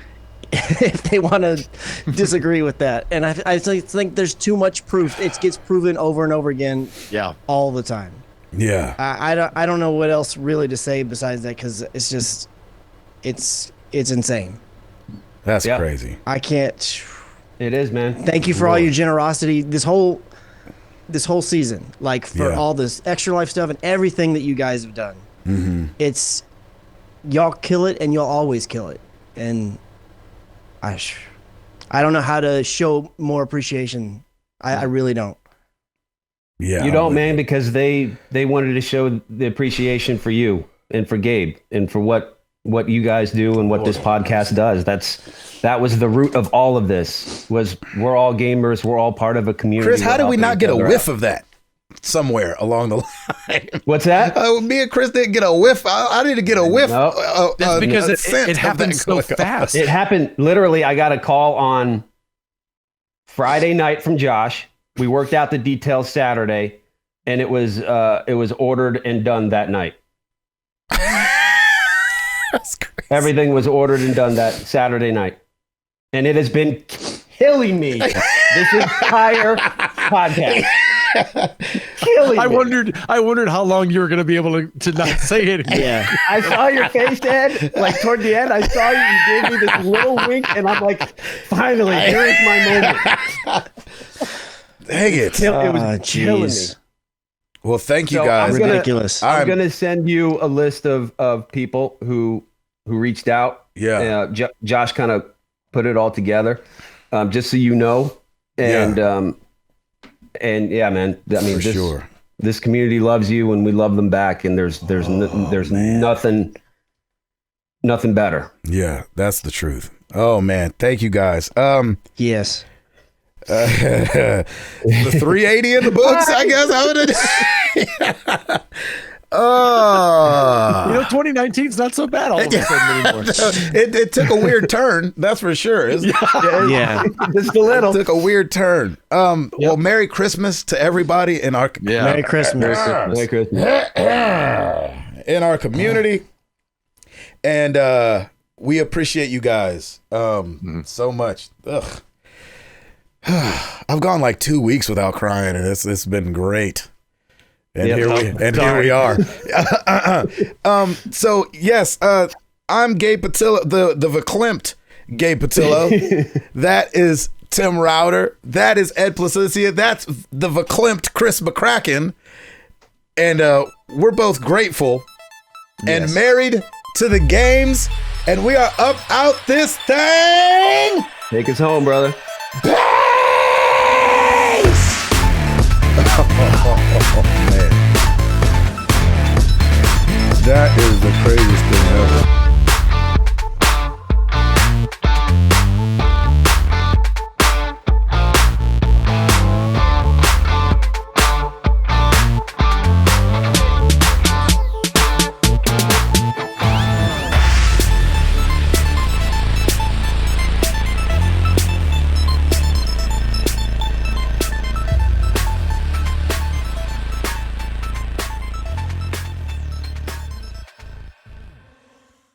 if they want to disagree with that. And I think there's too much proof. It gets proven over and over again. Yeah. All the time. Yeah. I don't know what else really to say besides that, because it's just it's insane. That's Yeah. crazy. I can't. It is, man. Thank you for all your generosity this whole season, like for Yeah. all this Extra Life stuff and everything that you guys have done. Mm-hmm. It's y'all kill it, and you'll always kill it. And I don't know how to show more appreciation. I really don't. Yeah. You don't, man, because they wanted to show the appreciation for you and for Gabe and for what you guys do and what this podcast does. That was the root of all of this. Was we're all gamers, we're all part of a community. Chris, how did we We're not get a helping each whiff other of that somewhere along the line? out. What's that? Me and Chris didn't get a whiff. I didn't get a whiff. No. That's because a it sense of happened that so going on. fast. It happened literally. I got a call on Friday night from Josh. We worked out the details Saturday, and it was ordered and done that night. That's crazy. Everything was ordered and done that Saturday night, and it has been killing me this entire podcast. Killing me. I wondered how long you were going to be able to not say it. Yeah. I saw your face, Ed. Like toward the end, I saw you gave me this little wink, and I'm like, finally, here is my moment. Dang it. It was killing me. Jeez. Well, thank you So guys. Ridiculous. I'm gonna send you a list of people who reached out. Yeah. Josh kind of put it all together, just so you know. And yeah, man. I mean, For sure. This community loves you, and we love them back. And there's nothing better. Yeah, that's the truth. Oh man, thank you guys. Yes. The 380 in the books, I guess. Oh. 2019 is not so bad all of a sudden anymore. It took a weird turn, that's for sure. Yeah. Just a little. It took a weird turn. Well, Merry Christmas to everybody in our Merry Christmas. Merry Christmas. in our community, and we appreciate you guys so much. Ugh. I've gone like 2 weeks without crying, and it's been great. And here we are. So yes, I'm Gabe Patillo, the verklempt Gabe Patillo. That is Tim Router. That is Ed Placencia. That's the verklempt Chris McCracken. And we're both grateful and married to the games. And we are up out this thing. Take us home, brother. Peace! Oh, man. That is the craziest thing ever.